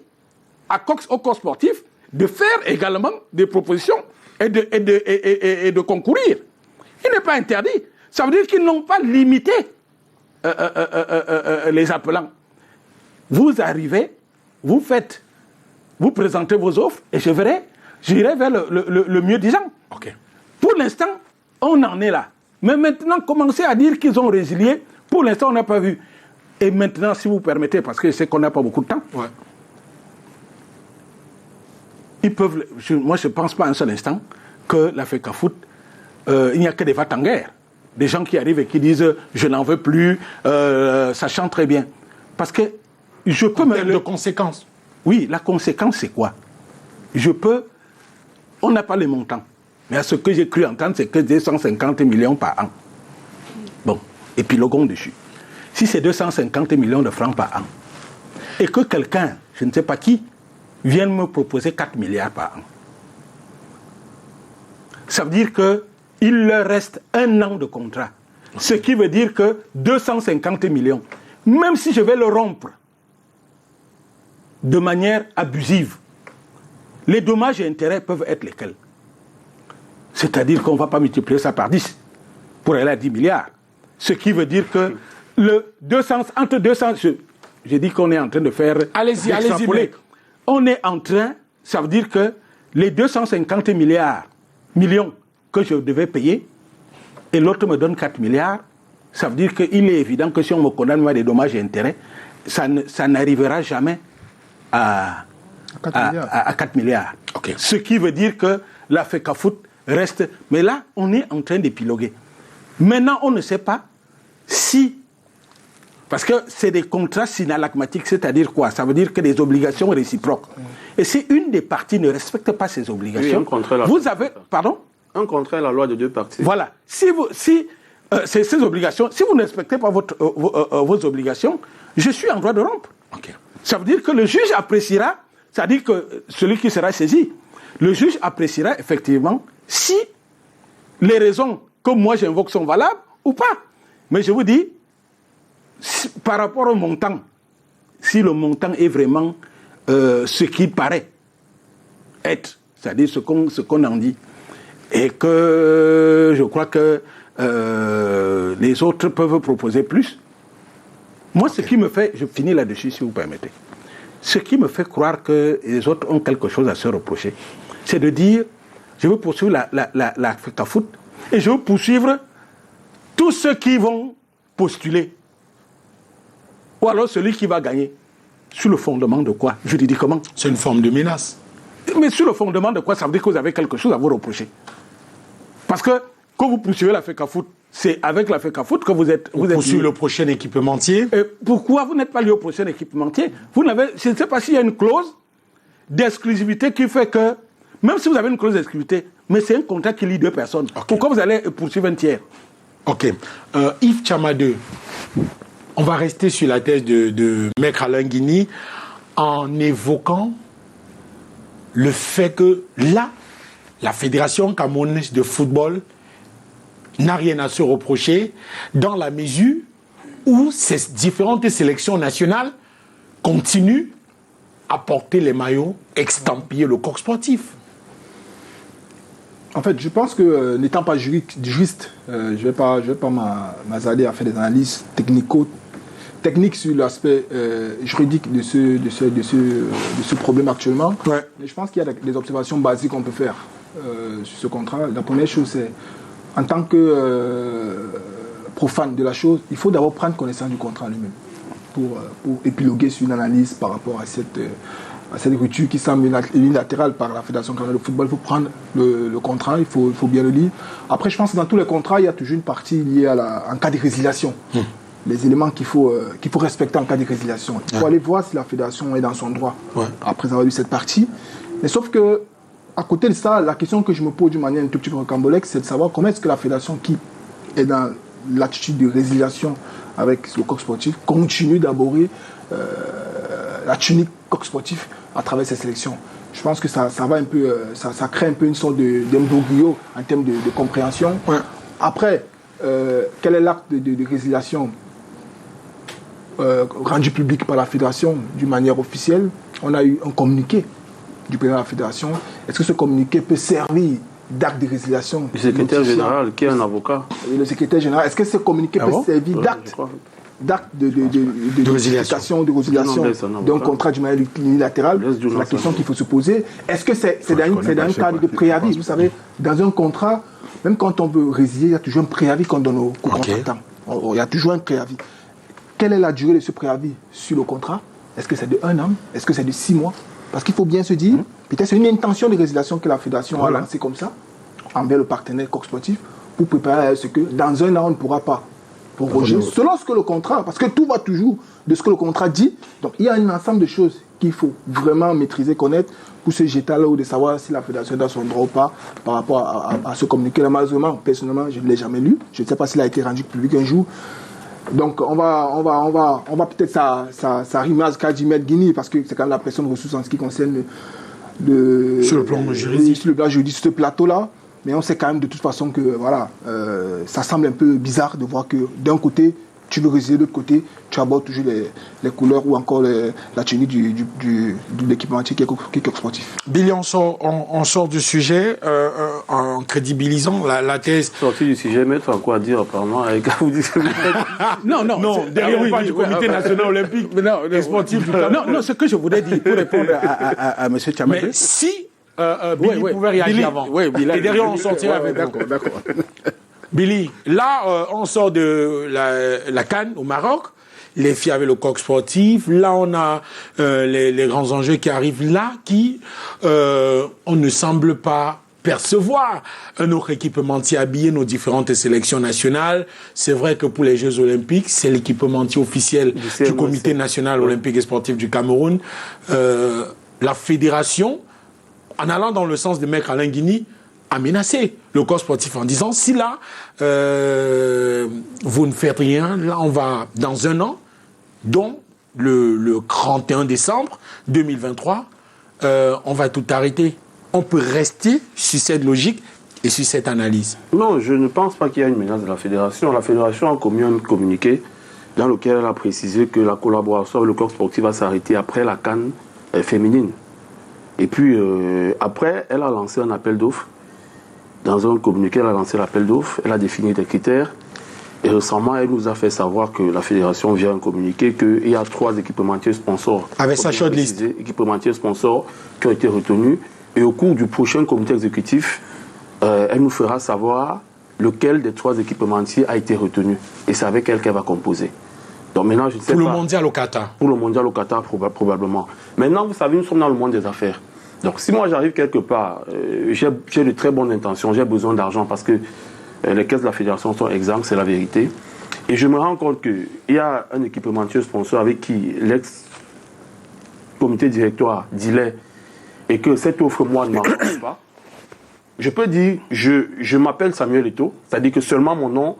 S4: au coq sportif de faire également des propositions et de concourir. Il n'est pas interdit. Ça veut dire qu'ils n'ont pas limité les appelants. Vous arrivez, vous présentez vos offres et j'irai vers le mieux disant.
S1: Okay.
S4: Pour l'instant, on en est là. Mais maintenant, commencer à dire qu'ils ont résilié, pour l'instant, on n'a pas vu. Et maintenant, si vous permettez, parce que je sais qu'on n'a pas beaucoup de temps, ils peuvent. Moi, je ne pense pas un seul instant que la FECAFOOT, il n'y a que des vats en guerre. Des gens qui arrivent et qui disent je n'en veux plus, sachant très bien. Parce que je peux me.
S1: De conséquences.
S4: Oui, la conséquence, c'est quoi? On n'a pas les montants. Mais à ce que j'ai cru entendre, c'est que 250 millions par an. Bon, épiloguons dessus. Si c'est 250 millions de francs par an, et que quelqu'un, je ne sais pas qui, vienne me proposer 4 milliards par an, ça veut dire qu'il leur reste 1 an de contrat. Ce qui veut dire que 250 millions, même si je vais le rompre de manière abusive, Les dommages et intérêts peuvent être lesquels? C'est-à-dire qu'on ne va pas multiplier ça par 10 pour aller à 10 milliards. Ce qui veut dire que entre 200, j'ai dit qu'on est en train de faire...
S1: Allez-y.
S4: On est en train, ça veut dire que les 250 millions que je devais payer, et l'autre me donne 4 milliards, ça veut dire qu'il est évident que si on me condamne à des dommages et intérêts, ça n'arrivera jamais à 4 milliards.
S1: Okay.
S4: Ce qui veut dire que la FECAFOOT reste... Mais là, on est en train d'épiloguer. Maintenant, on ne sait pas si... Parce que c'est des contrats synalagmatiques, c'est-à-dire quoi? Ça veut dire que des obligations réciproques. Et si une des parties ne respecte pas ces obligations, vous avez... Pardon?
S3: Un contrat à la loi de deux parties.
S4: Voilà. Ces obligations, si vous ne respectez pas vos obligations, je suis en droit de rompre.
S1: Okay.
S4: Ça veut dire que le juge appréciera, c'est-à-dire que celui qui sera saisi, le juge appréciera effectivement si les raisons que moi j'invoque sont valables ou pas. Mais je vous dis, par rapport au montant, si le montant est vraiment ce qu'il paraît être, c'est-à-dire ce qu'on en dit, et que je crois que les autres peuvent proposer plus. Moi, ce qui me fait, je finis là-dessus si vous permettez, ce qui me fait croire que les autres ont quelque chose à se reprocher, c'est de dire, je veux poursuivre la FECAFOOT et je veux poursuivre tous ceux qui vont postuler. Ou alors celui qui va gagner. Sur le fondement de quoi? Juridiquement.
S1: C'est une forme de menace.
S4: Mais sur le fondement de quoi? Ça veut dire que vous avez quelque chose à vous reprocher. Parce que quand vous poursuivez la FECAFOOT, c'est avec la FECAFOOT que vous êtes
S1: poursuivez le prochain équipementier.
S4: Pourquoi vous n'êtes pas lié au prochain équipementier? Je ne sais pas s'il y a une clause d'exclusivité qui fait que, même si vous avez une clause d'exclusivité, mais c'est un contrat qui lie deux personnes. Okay. Pourquoi vous allez poursuivre un tiers?
S1: Ok. Yves Tchamadeu, on va rester sur la thèse de Maître Alain Guigny en évoquant le fait que là, la Fédération camerounaise de football n'a rien à se reprocher dans la mesure où ces différentes sélections nationales continuent à porter les maillots estampillés le coq sportif.
S2: En fait, je pense que n'étant pas juriste, je ne vais pas m'azaler à faire des analyses techniques sur l'aspect juridique de ce problème actuellement.
S1: Ouais.
S2: Mais je pense qu'il y a des observations basiques qu'on peut faire sur ce contrat. La première chose, c'est en tant que profane de la chose, il faut d'abord prendre connaissance du contrat lui-même pour épiloguer sur une analyse par rapport à cette rupture qui semble unilatérale par la Fédération camerounaise de football. Il faut prendre le contrat, il faut bien le lire. Après, je pense que dans tous les contrats, il y a toujours une partie liée en cas de résiliation. Les éléments qu'il faut respecter en cas de résiliation. Il faut aller voir si la Fédération est dans son droit après avoir lu cette partie. Mais sauf que, à côté de ça, la question que je me pose d'une manière un tout petit peu rocambolesque, c'est de savoir comment est-ce que la Fédération, qui est dans l'attitude de résiliation avec le coq sportif, continue d'aborder la tunique coq sportif à travers ces sélections. Je pense que ça va un peu, ça crée un peu une sorte d'embroglio en termes de compréhension. Ouais. Après, quel est l'acte de résiliation rendu public par la Fédération d'une manière officielle? On a eu un communiqué du président de la Fédération. Est-ce que ce communiqué peut servir d'acte de résiliation?
S3: Le secrétaire général, qui est un avocat.
S2: Le secrétaire général, est-ce que ce communiqué peut servir d'acte de résiliation d'un contrat d'une manière unilatérale? C'est la question qu'il faut se poser. Est-ce que c'est dans un cadre de préavis? Vous savez, dans un contrat, même quand on veut résilier, il y a toujours un préavis qu'on donne au contractant. Il y a toujours un préavis. Quelle est la durée de ce préavis sur le contrat? Est-ce que c'est de 1 an? Est-ce que c'est de 6 mois? Parce qu'il faut bien se dire, peut-être c'est une intention de résiliation que la Fédération a lancée comme ça, envers le partenaire coq sportif, pour préparer à ce que dans 1 an, on ne pourra pas proroger, selon ce que le contrat, parce que tout va toujours de ce que le contrat dit. Donc il y a un ensemble de choses qu'il faut vraiment maîtriser, connaître, pour se jeter à l'eau de savoir si la Fédération est dans son droit ou pas par rapport à ce communiqué-là. Malheureusement, personnellement, je ne l'ai jamais lu. Je ne sais pas s'il a été rendu public un jour. Donc on va peut-être ça rime à Kadjimet Guigny, parce que c'est quand même la personne ressource en ce qui concerne
S1: sur le plan juridique.
S2: Sur le plan juridique, ce plateau-là. Mais on sait quand même de toute façon que voilà, ça semble un peu bizarre de voir que d'un côté, tu veux résilier de l'autre côté, tu abordes toujours les couleurs ou encore la tenue de l'équipementier qui est sportif.
S1: Billy, on sort du sujet en crédibilisant la thèse.
S3: Sorti du sujet, maître, à quoi dire apparemment avec vous dites
S1: Non, derrière on parle du comité national olympique et sportif du Cameroun.
S4: Non, ce que je voulais dire pour répondre à M. Tchamadé.
S1: Mais si Billy pouvait réagir avant, et derrière on sortirait avec vous.
S4: D'accord.
S1: Billy, là, on sort de la CAN au Maroc, les filles avec le coq sportif. Là, on a les grands enjeux qui arrivent là, on ne semble pas percevoir un autre équipementier habillé nos différentes sélections nationales. C'est vrai que pour les Jeux Olympiques, c'est l'équipementier officiel du Comité national olympique et sportif du Cameroun. La fédération, en allant dans le sens de Maître Alain Guigny, a menacé le corps sportif en disant si là vous ne faites rien, là on va dans un an, dont le 31 décembre 2023, on va tout arrêter. On peut rester sur cette logique et sur cette analyse.
S3: Non, je ne pense pas qu'il y a une menace de la fédération. La fédération a commis un communiqué dans lequel elle a précisé que la collaboration avec le corps sportif va s'arrêter après la CAN féminine. Et puis après, elle a lancé un appel d'offres. Dans un communiqué, elle a lancé l'appel d'offres, elle a défini des critères. Et récemment, elle nous a fait savoir que la fédération vient communiquer qu'il y a 3 équipementiers sponsors.
S1: Avec sa shortlist.
S3: Équipementiers sponsors qui ont été retenus. Et au cours du prochain comité exécutif, elle nous fera savoir lequel des 3 équipementiers a été retenu. Et c'est avec elle qu'elle va composer. Donc maintenant, je ne sais pas.
S1: Pour le mondial au Qatar.
S3: Pour le mondial au Qatar, probablement. Maintenant, vous savez, nous sommes dans le monde des affaires. Donc si moi j'arrive quelque part, j'ai de très bonnes intentions, j'ai besoin d'argent parce que les caisses de la fédération sont exsangues, c'est la vérité. Et je me rends compte qu'il y a un équipementier sponsor avec qui l'ex-comité directoire dealait et que cette offre, moi, ne m'arrange pas. Je peux dire, je m'appelle Samuel Eto'o, c'est-à-dire que seulement mon nom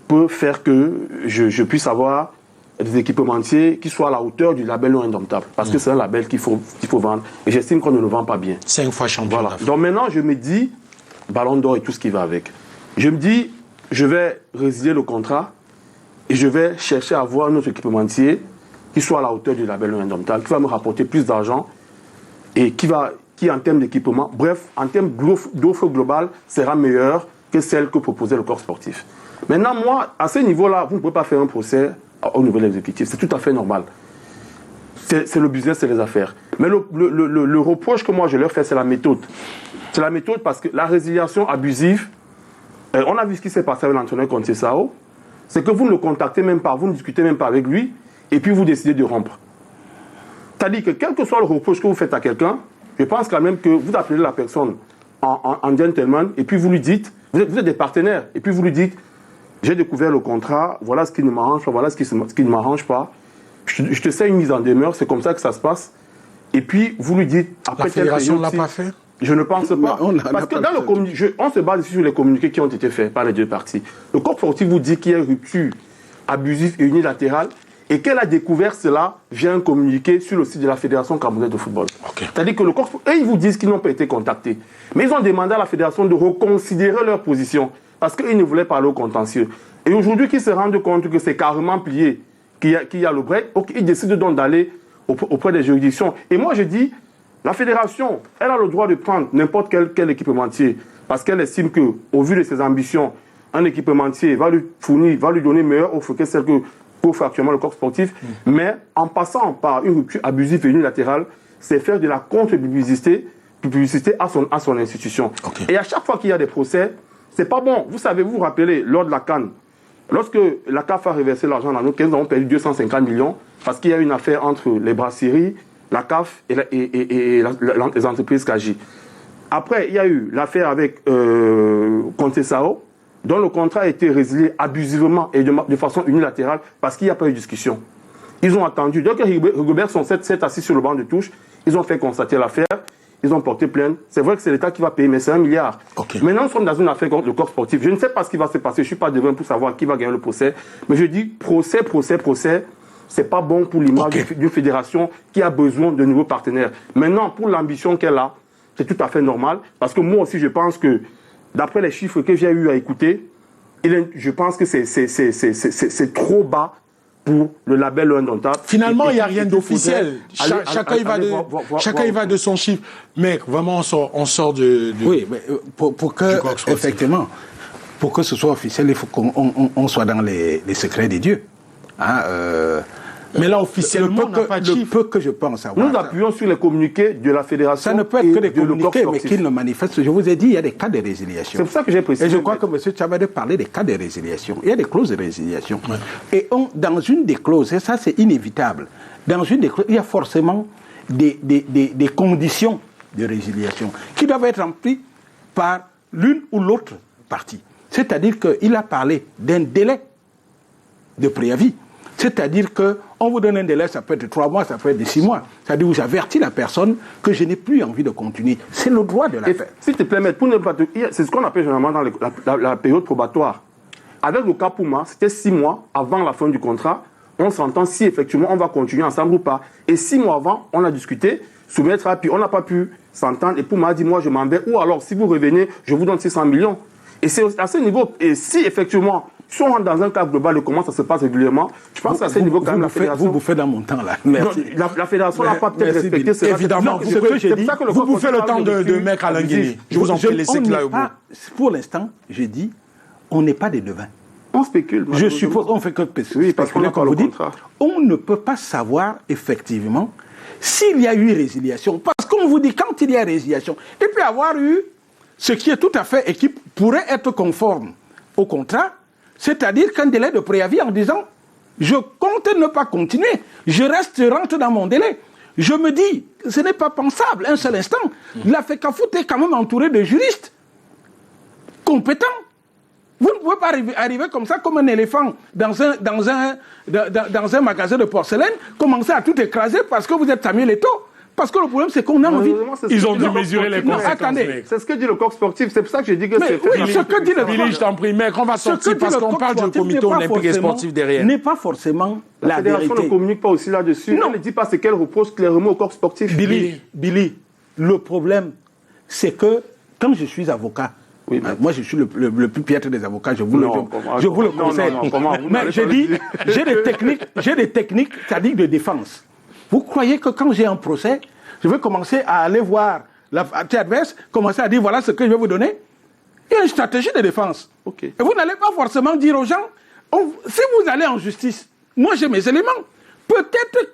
S3: peut faire que je puisse avoir des équipementiers qui soient à la hauteur du label non indomptable. Parce que c'est un label qu'il faut vendre. Et j'estime qu'on ne le vend pas bien.
S1: 5 fois champion.
S3: Voilà. Donc maintenant, je me dis, Ballon d'Or et tout ce qui va avec. Je me dis, je vais résilier le contrat et je vais chercher à avoir un autre équipementier qui soit à la hauteur du label non indomptable, qui va me rapporter plus d'argent et qui en termes d'équipement, bref, en termes d'offre globale, sera meilleure que celle que proposait le corps sportif. Maintenant, moi, à ce niveau-là, vous ne pouvez pas faire un procès au niveau de l'exécutif. C'est tout à fait normal. C'est le business, c'est les affaires. Mais le reproche que moi je leur fais, c'est la méthode. C'est la méthode parce que la résiliation abusive, on a vu ce qui s'est passé avec l'entraîneur Conceição, c'est que vous ne le contactez même pas, vous ne discutez même pas avec lui, et puis vous décidez de rompre. C'est-à-dire que quel que soit le reproche que vous faites à quelqu'un, je pense quand même que vous appelez la personne en gentleman, et puis vous lui dites, vous êtes des partenaires, et puis vous lui dites, j'ai découvert le contrat, voilà ce qui ne m'arrange pas, voilà ce qui ne m'arrange pas. Je te sais une mise en demeure, c'est comme ça que ça se passe. Et puis, vous lui dites... Après
S1: la fédération ne l'a pas fait?
S3: Je ne pense pas. Parce que dans le communiqué, on se base sur les communiqués qui ont été faits par les 2 parties. Le corps sportif vous dit qu'il y a une rupture abusive et unilatérale et qu'elle a découvert cela via un communiqué sur le site de la Fédération camerounaise de football. Okay. C'est-à-dire que le corps sportif... Et ils vous disent qu'ils n'ont pas été contactés. Mais ils ont demandé à la Fédération de reconsidérer leur position. Parce qu'ils ne voulaient pas aller au contentieux. Et aujourd'hui, qu'ils se rendent compte que c'est carrément plié, qu'il y a le break, ils décident donc d'aller auprès des juridictions. Et moi, je dis, la fédération, elle a le droit de prendre n'importe quel équipementier, parce qu'elle estime qu'au vu de ses ambitions, un équipementier va lui donner meilleure offre que celle qu'offre actuellement le corps sportif. Mais en passant par une rupture abusive et unilatérale, c'est faire de la contre-publicité à son institution. Okay. Et à chaque fois qu'il y a des procès, c'est pas bon. Vous savez, vous vous rappelez, lors de la CAN, lorsque la CAF a reversé l'argent dans nos caisses, nous avons perdu 250 millions parce qu'il y a une affaire entre les brasseries, la CAF et les entreprises KJ. Après, il y a eu l'affaire avec Conceição, dont le contrat a été résilié abusivement et de façon unilatérale parce qu'il n'y a pas eu de discussion. Ils ont attendu. Donc, Rigobert s'est assis sur le banc de touche. Ils ont fait constater l'affaire. Ils ont porté plainte. C'est vrai que c'est l'État qui va payer, mais c'est 1 milliard. Okay. Maintenant, nous sommes dans une affaire contre le corps sportif. Je ne sais pas ce qui va se passer. Je ne suis pas devin pour savoir qui va gagner le procès. Mais je dis procès. C'est pas bon pour l'image d'une fédération qui a besoin de nouveaux partenaires. Maintenant, pour l'ambition qu'elle a, c'est tout à fait normal. Parce que moi aussi, je pense que, d'après les chiffres que j'ai eu à écouter, je pense que c'est trop bas pour le label indomptable.
S1: Finalement, il n'y a rien d'officiel. Chacun y va de son chiffre. Mais vraiment, on sort de...
S4: Oui, mais pour que, effectivement, pour que ce soit officiel, il faut qu'on soit dans les secrets des dieux. Hein,
S1: mais là, officiellement, on n'a pas de chiffre.
S4: Le peu que je pense avoir.
S3: Nous appuyons sur les communiqués de la fédération.
S4: Ça ne peut être que des communiqués, mais qu'ils ne manifestent. Je vous ai dit, il y a des cas de résiliation.
S3: C'est pour ça que j'ai précisé.
S4: Et je crois que M. Tchabade parlait des cas de résiliation. Il y a des clauses de résiliation. Ouais. Et dans une des clauses, et ça c'est inévitable, dans une des clauses, il y a forcément des conditions de résiliation qui doivent être remplies par l'une ou l'autre partie. C'est-à-dire qu'il a parlé d'un délai de préavis. C'est-à-dire qu'on vous donne un délai, ça peut être 3 mois, ça peut être 6 mois. C'est-à-dire que vous avertis la personne que je n'ai plus envie de continuer. C'est le droit de la faire.
S3: S'il te plaît, maître, pour ne pas c'est ce qu'on appelle généralement dans la période probatoire. Avec le cas Puma, c'était 6 mois avant la fin du contrat. On s'entend si effectivement on va continuer ensemble ou pas. Et 6 mois avant, on a discuté, soumettre, puis on n'a pas pu s'entendre. Et Puma a dit, moi je m'en vais. Ou alors, si vous revenez, je vous donne 600 millions. Et c'est à ce niveau. Et si effectivement... Si on rentre dans un cadre global de comment ça se passe régulièrement, je pense qu'à ce niveau, quand même, la fédération...
S4: Vous bouffez dans mon temps, là. Merci.
S3: La fédération n'a pas peut-être respecté cela.
S1: Évidemment, c'est ce que j'ai dit. Vous bouffez le temps de Maître Alain Guéné. Je vous en prie, laissez cela au bout.
S4: Pour l'instant, j'ai dit, on n'est pas des devins.
S3: On spécule.
S4: Je suppose, on fait que
S3: oui, parce qu'on a pas le contrat.
S4: On ne peut pas savoir, effectivement, s'il y a eu résiliation. Parce qu'on vous dit, quand il y a résiliation, il peut y avoir eu ce qui est tout à fait, et qui pourrait être conforme au contrat, c'est-à-dire qu'un délai de préavis en disant « je compte ne pas continuer, je rentre dans mon délai ». Je me dis, ce n'est pas pensable un seul instant. La FECAFOOT est quand même entourée de juristes compétents. Vous ne pouvez pas arriver comme ça, comme un éléphant dans un magasin de porcelaine, commencer à tout écraser parce que vous êtes Samuel Eto'o. Parce que le problème, c'est qu'on a envie...
S1: Ils ont dû mesurer les conséquences.
S3: Attendez, c'est ce que dit le corps sportif. C'est pour ça que j'ai dit que c'est...
S1: Oui, ce que dit le Billy, je t'en prie, mec, on va sortir parce qu'on parle du comité olympique et sportif derrière.
S4: N'est pas forcément la
S3: fédération
S4: vérité.
S3: Ne communique pas aussi là-dessus. Elle ne dit pas ce qu'elle reproche clairement au corps sportif.
S4: Billy, le problème, c'est que quand je suis avocat, oui, moi je suis le plus piètre des avocats, je vous le conseille. Mais je dis, j'ai des techniques, c'est-à-dire de défense. Vous croyez que quand j'ai un procès, je vais commencer à aller voir la partie adverse, commencer à dire voilà ce que je vais vous donner? Il y a une stratégie de défense. Okay. Et vous n'allez pas forcément dire aux gens, si vous allez en justice, moi j'ai mes éléments. Peut-être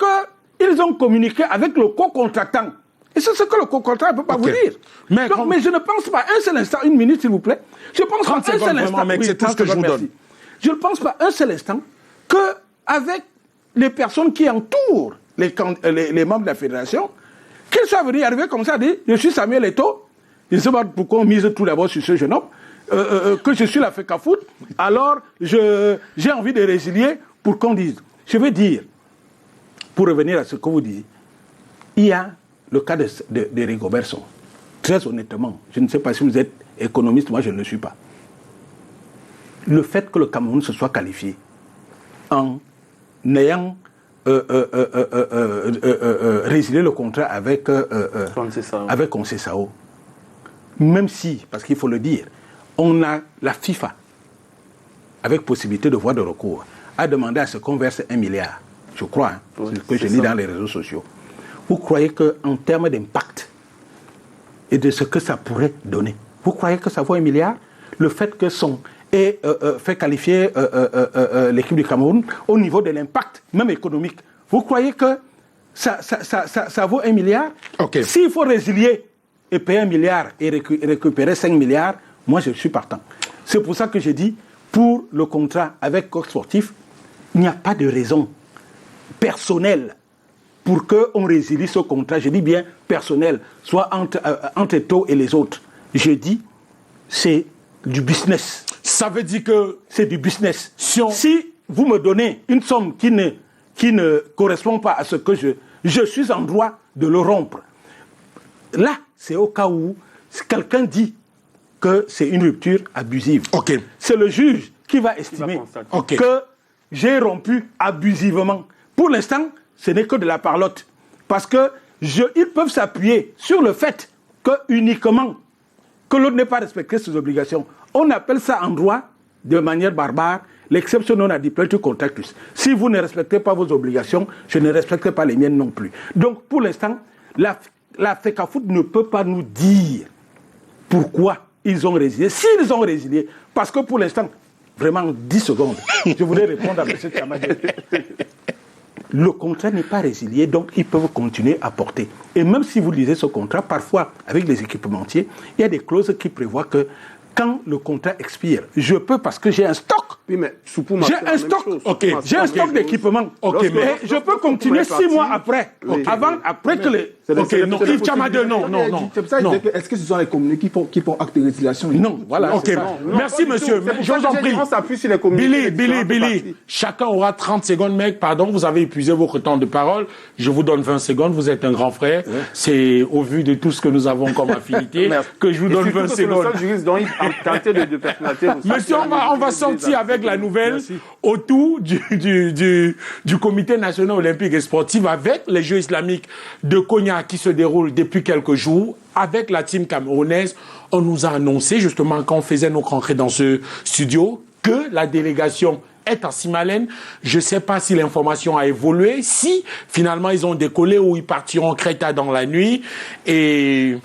S4: qu'ils ont communiqué avec le co-contractant. Et c'est ce que le co-contractant ne peut pas vous dire. Mais je ne pense pas un seul instant, une minute s'il vous plaît, je pense pas un seul instant,
S1: c'est tout ce que je vous donne.
S4: Je ne pense pas un seul instant qu'avec les personnes qui entourent les membres de la fédération, qu'ils soient venus arriver comme ça, dire je suis Samuel Eto'o, je ne sais pas pourquoi on mise tout d'abord sur ce jeune homme, que je suis la FECAFOOT, alors j'ai envie de résilier pour qu'on dise. Je veux dire, pour revenir à ce que vous dites, il y a le cas de Rigobertson. Très honnêtement, je ne sais pas si vous êtes économiste, moi je ne le suis pas. Le fait que le Cameroun se soit qualifié en ayant résilier le contrat avec Conceição. Même si, parce qu'il faut le dire, on a la FIFA, avec possibilité de voie de recours, a demandé à ce qu'on verse 1 milliard, je crois, c'est ce que je lis dans les réseaux sociaux. Vous croyez qu'en termes d'impact et de ce que ça pourrait donner, vous croyez que ça vaut 1 milliard? Le fait que fait qualifier l'équipe du Cameroun au niveau de l'impact, même économique. Vous croyez que ça vaut 1 milliard?
S1: Okay.
S4: S'il faut résilier et payer 1 milliard et récupérer 5 milliards, moi je suis partant. C'est pour ça que j'ai dit, pour le contrat avec Corps Sportif, il n'y a pas de raison personnelle pour qu'on résilie ce contrat. Je dis bien personnel, soit entre Eto'o et les autres. Je dis, c'est du business.
S1: Ça veut dire que
S4: c'est du business. Si vous me donnez une somme qui ne correspond pas à ce que je suis en droit de le rompre. Là, c'est au cas où quelqu'un dit que c'est une rupture abusive.
S1: Okay.
S4: C'est le juge qui va estimer que j'ai rompu abusivement. Pour l'instant, ce n'est que de la parlotte. Parce que ils peuvent s'appuyer sur le fait que uniquement que l'autre n'ait pas respecté ses obligations. On appelle ça en droit de manière barbare l'exception non adipletus contractus. Si vous ne respectez pas vos obligations, je ne respecterai pas les miennes non plus. Donc, pour l'instant, la FECAFOOT ne peut pas nous dire pourquoi ils ont résilié. S'ils ont résilié, parce que pour l'instant, vraiment 10 secondes, je voulais répondre à M. Tchamadé. Le contrat n'est pas résilié, donc ils peuvent continuer à porter. Et même si vous lisez ce contrat, parfois, avec les équipementiers, il y a des clauses qui prévoient que quand le contrat expire, je peux, parce que j'ai un stock.
S3: Oui, mais
S4: j'ai un stock. J'ai un stock d'équipement. Mais je peux continuer 6 mois après. Après que les.
S1: Non, Yves Tchamadé, non.
S2: Est-ce que ce sont les communiqués qui font acte de résiliation?
S4: Non, voilà.
S1: Merci, monsieur. Je vous en prie.
S3: On s'appuie sur les communiqués.
S1: Billy, chacun aura 30 secondes, mec. Pardon, vous avez épuisé votre temps de parole. Je vous donne 20 secondes. Vous êtes un grand frère. C'est au vu de tout ce que nous avons comme affinité que je vous donne 20 secondes. Monsieur, on va sortir avec la nouvelle autour du Comité national olympique et sportif avec les Jeux islamiques de Konya qui se déroulent depuis quelques jours. Avec la team camerounaise, on nous a annoncé justement quand on faisait nos rentrées dans ce studio que la délégation est à Simalène. Je ne sais pas si l'information a évolué, si finalement ils ont décollé ou ils partiront en Creta dans la nuit et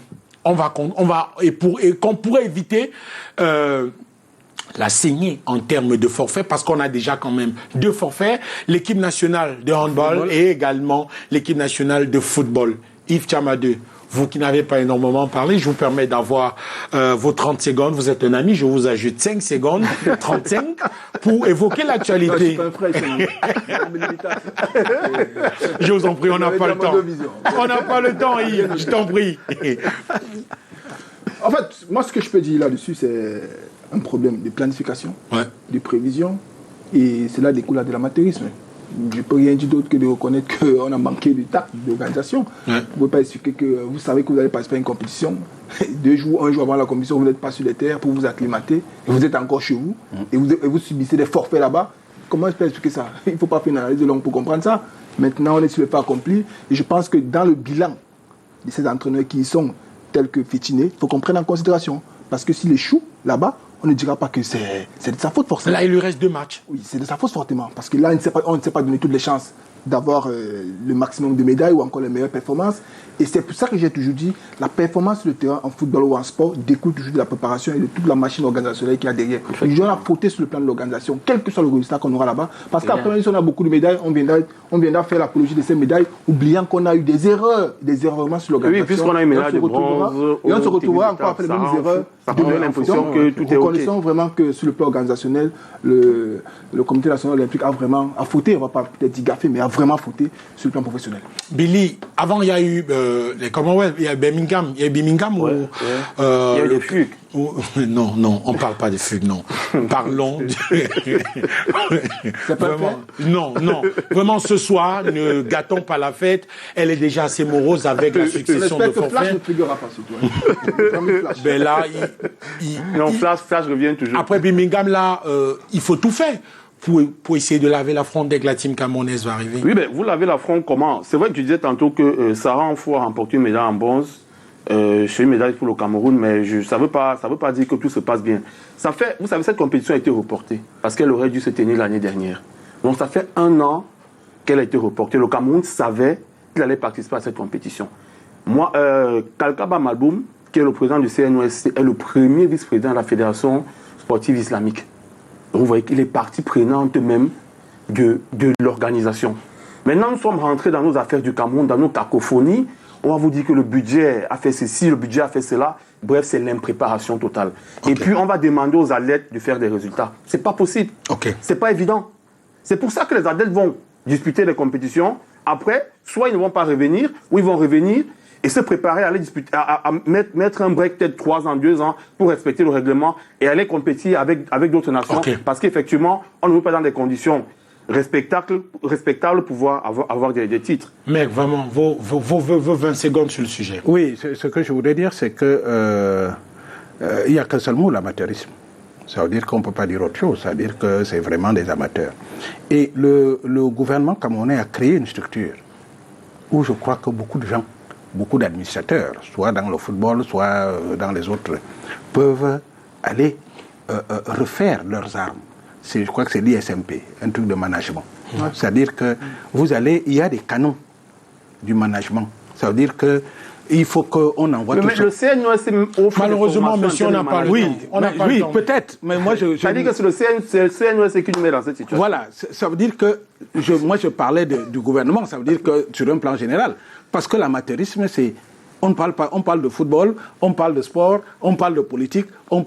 S1: qu'on pourrait éviter la saignée en termes de forfaits, parce qu'on a déjà quand même 2 forfaits, l'équipe nationale de handball et également l'équipe nationale de football. Yves Tchamadé, vous qui n'avez pas énormément parlé, je vous permets d'avoir vos 30 secondes. Vous êtes un ami, je vous ajoute 5 secondes, 35, pour évoquer l'actualité. Je vous en prie, on n'a pas le temps. On n'a pas le temps, Yves, je t'en prie.
S2: En fait, moi, ce que je peux dire là-dessus, c'est un problème de planification, de prévision, et cela découle de l'amateurisme. Je ne peux rien dire d'autre que de reconnaître qu'on a manqué de tact, d'organisation. Vous ne pouvez pas expliquer que vous savez que vous allez participer à une compétition. 2 jours, 1 jour avant la compétition, vous n'êtes pas sur les terres pour vous acclimater, et vous êtes encore chez vous, et vous subissez des forfaits là-bas. Comment je peux expliquer ça? Il ne faut pas faire une analyse longue pour comprendre ça. Maintenant, on est sur le pas accompli, et je pense que dans le bilan de ces entraîneurs qui y sont, tels que Fétiné, il faut qu'on prenne en considération. Parce que s'il échoue là-bas, on ne dira pas que c'est de sa faute forcément.
S1: Là, il lui reste 2 matchs.
S2: Oui, c'est de sa faute fortement. Parce que là, on ne s'est pas donné toutes les chances d'avoir le maximum de médailles ou encore les meilleures performances. Et c'est pour ça que j'ai toujours dit, la performance sur le terrain en football ou en sport découle toujours de la préparation et de toute la machine organisationnelle qu'il y a derrière. Les gens ont fauté sur le plan de l'organisation, quel que soit le résultat qu'on aura là-bas. Parce qu'après, même si on a beaucoup de médailles, on viendra faire l'apologie de ces médailles, oubliant qu'on a eu des erreurs vraiment sur l'organisation.
S3: Oui, puisqu'on a une médaille de bronze.
S2: Et on se retrouvera encore après les mêmes erreurs.
S3: Ça donne l'impression que tout est OK.
S2: Reconnaissons vraiment que sur le plan organisationnel, le Comité national olympique a vraiment fauté, on ne va pas peut-être dire gaffé, mais a vraiment fauté sur le plan professionnel.
S1: Billy, avant il y a eu les Commonwealth, il y a Birmingham, il y a Birmingham
S3: il y a eu des fugues.
S1: Non, on ne parle pas de fugues, non. Parlons vraiment, non. Vraiment, ce soir, ne gâtons pas la fête. Elle est déjà assez morose avec la succession de forfaits.
S2: Flash ne figurera pas sur toi.
S1: Ben là,
S3: Flash revient toujours.
S1: Après Birmingham, là, il faut tout faire pour essayer de laver la fronte dès que la team camerounaise va arriver.
S3: Oui, mais vous lavez la fronte comment? C'est vrai que tu disais tantôt que Sarah Anfo a remporté une médaille en bronze. J'ai une médaille pour le Cameroun, mais ça veut pas dire que tout se passe bien. Vous savez, cette compétition a été reportée parce qu'elle aurait dû se tenir l'année dernière. Donc ça fait 1 an qu'elle a été reportée. Le Cameroun savait qu'il allait participer à cette compétition. Moi, Kalkaba Malboum, qui est le président du CNOSC, est le premier vice-président de la Fédération sportive islamique. Donc vous voyez qu'il est partie prenante même de l'organisation. Maintenant, nous sommes rentrés dans nos affaires du Cameroun, dans nos cacophonies. On va vous dire que le budget a fait ceci, le budget a fait cela. Bref, c'est l'impréparation totale. Okay. Et puis, on va demander aux athlètes de faire des résultats. C'est pas possible. C'est pas évident. C'est pour ça que les athlètes vont disputer les compétitions. Après, soit ils ne vont pas revenir, ou ils vont revenir et se préparer à aller disputer, à mettre un break peut-être 3 ans, 2 ans pour respecter le règlement et aller compétir avec d'autres nations. Parce qu'effectivement, on ne veut pas dans des conditions respectable pouvoir avoir des titres.
S1: Mec, vraiment, vos 20 secondes sur le sujet.
S4: Oui, ce que je voudrais dire, c'est que il n'y a qu'un seul mot, l'amateurisme. Ça veut dire qu'on ne peut pas dire autre chose. Ça veut dire que c'est vraiment des amateurs. Et le gouvernement camerounais a créé une structure où je crois que beaucoup de gens, beaucoup d'administrateurs, soit dans le football, soit dans les autres, peuvent aller refaire leurs armes. Je crois que c'est l'ISMP, un truc de management. C'est-à-dire que il y a des canons du management. Ça veut dire que il faut qu'on envoie tout ça.
S3: Le CNOS
S1: malheureusement, monsieur, on n'a pas le temps.
S4: Oui, peut-être. Mais moi,
S3: C'est-à-dire que c'est le CNOS qui nous met dans cette situation.
S4: Voilà. Ça veut dire que moi, je parlais du gouvernement. Ça veut dire que sur un plan général. Parce que l'amateurisme, c'est... On parle de football, on parle de sport, on parle de politique, on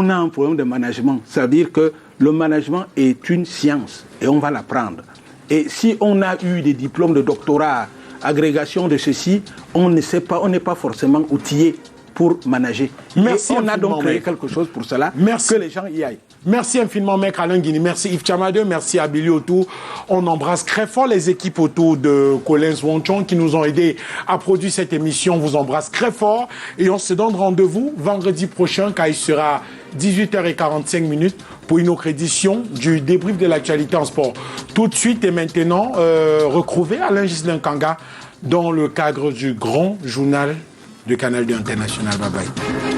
S4: a un problème de management. Ça veut dire que le management est une science et on va l'apprendre. Et si on a eu des diplômes de doctorat, agrégation de ceci, on n'est pas forcément outillé pour manager.
S1: Merci.
S4: Et on a donc créé quelque chose pour cela, que les gens y aillent.
S1: Merci infiniment, Maître Alain Guini. Merci Yves Tchamadeu. Merci à Billy Autour. On embrasse très fort les équipes autour de Collins Wonchon qui nous ont aidés à produire cette émission. On vous embrasse très fort et on se donne rendez-vous vendredi prochain quand il sera 18h45 pour une autre édition du débrief de l'actualité en sport. Tout de suite et maintenant, retrouvez Alain Ghislain Kanga dans le cadre du grand journal de Canal 2 International. Bye bye.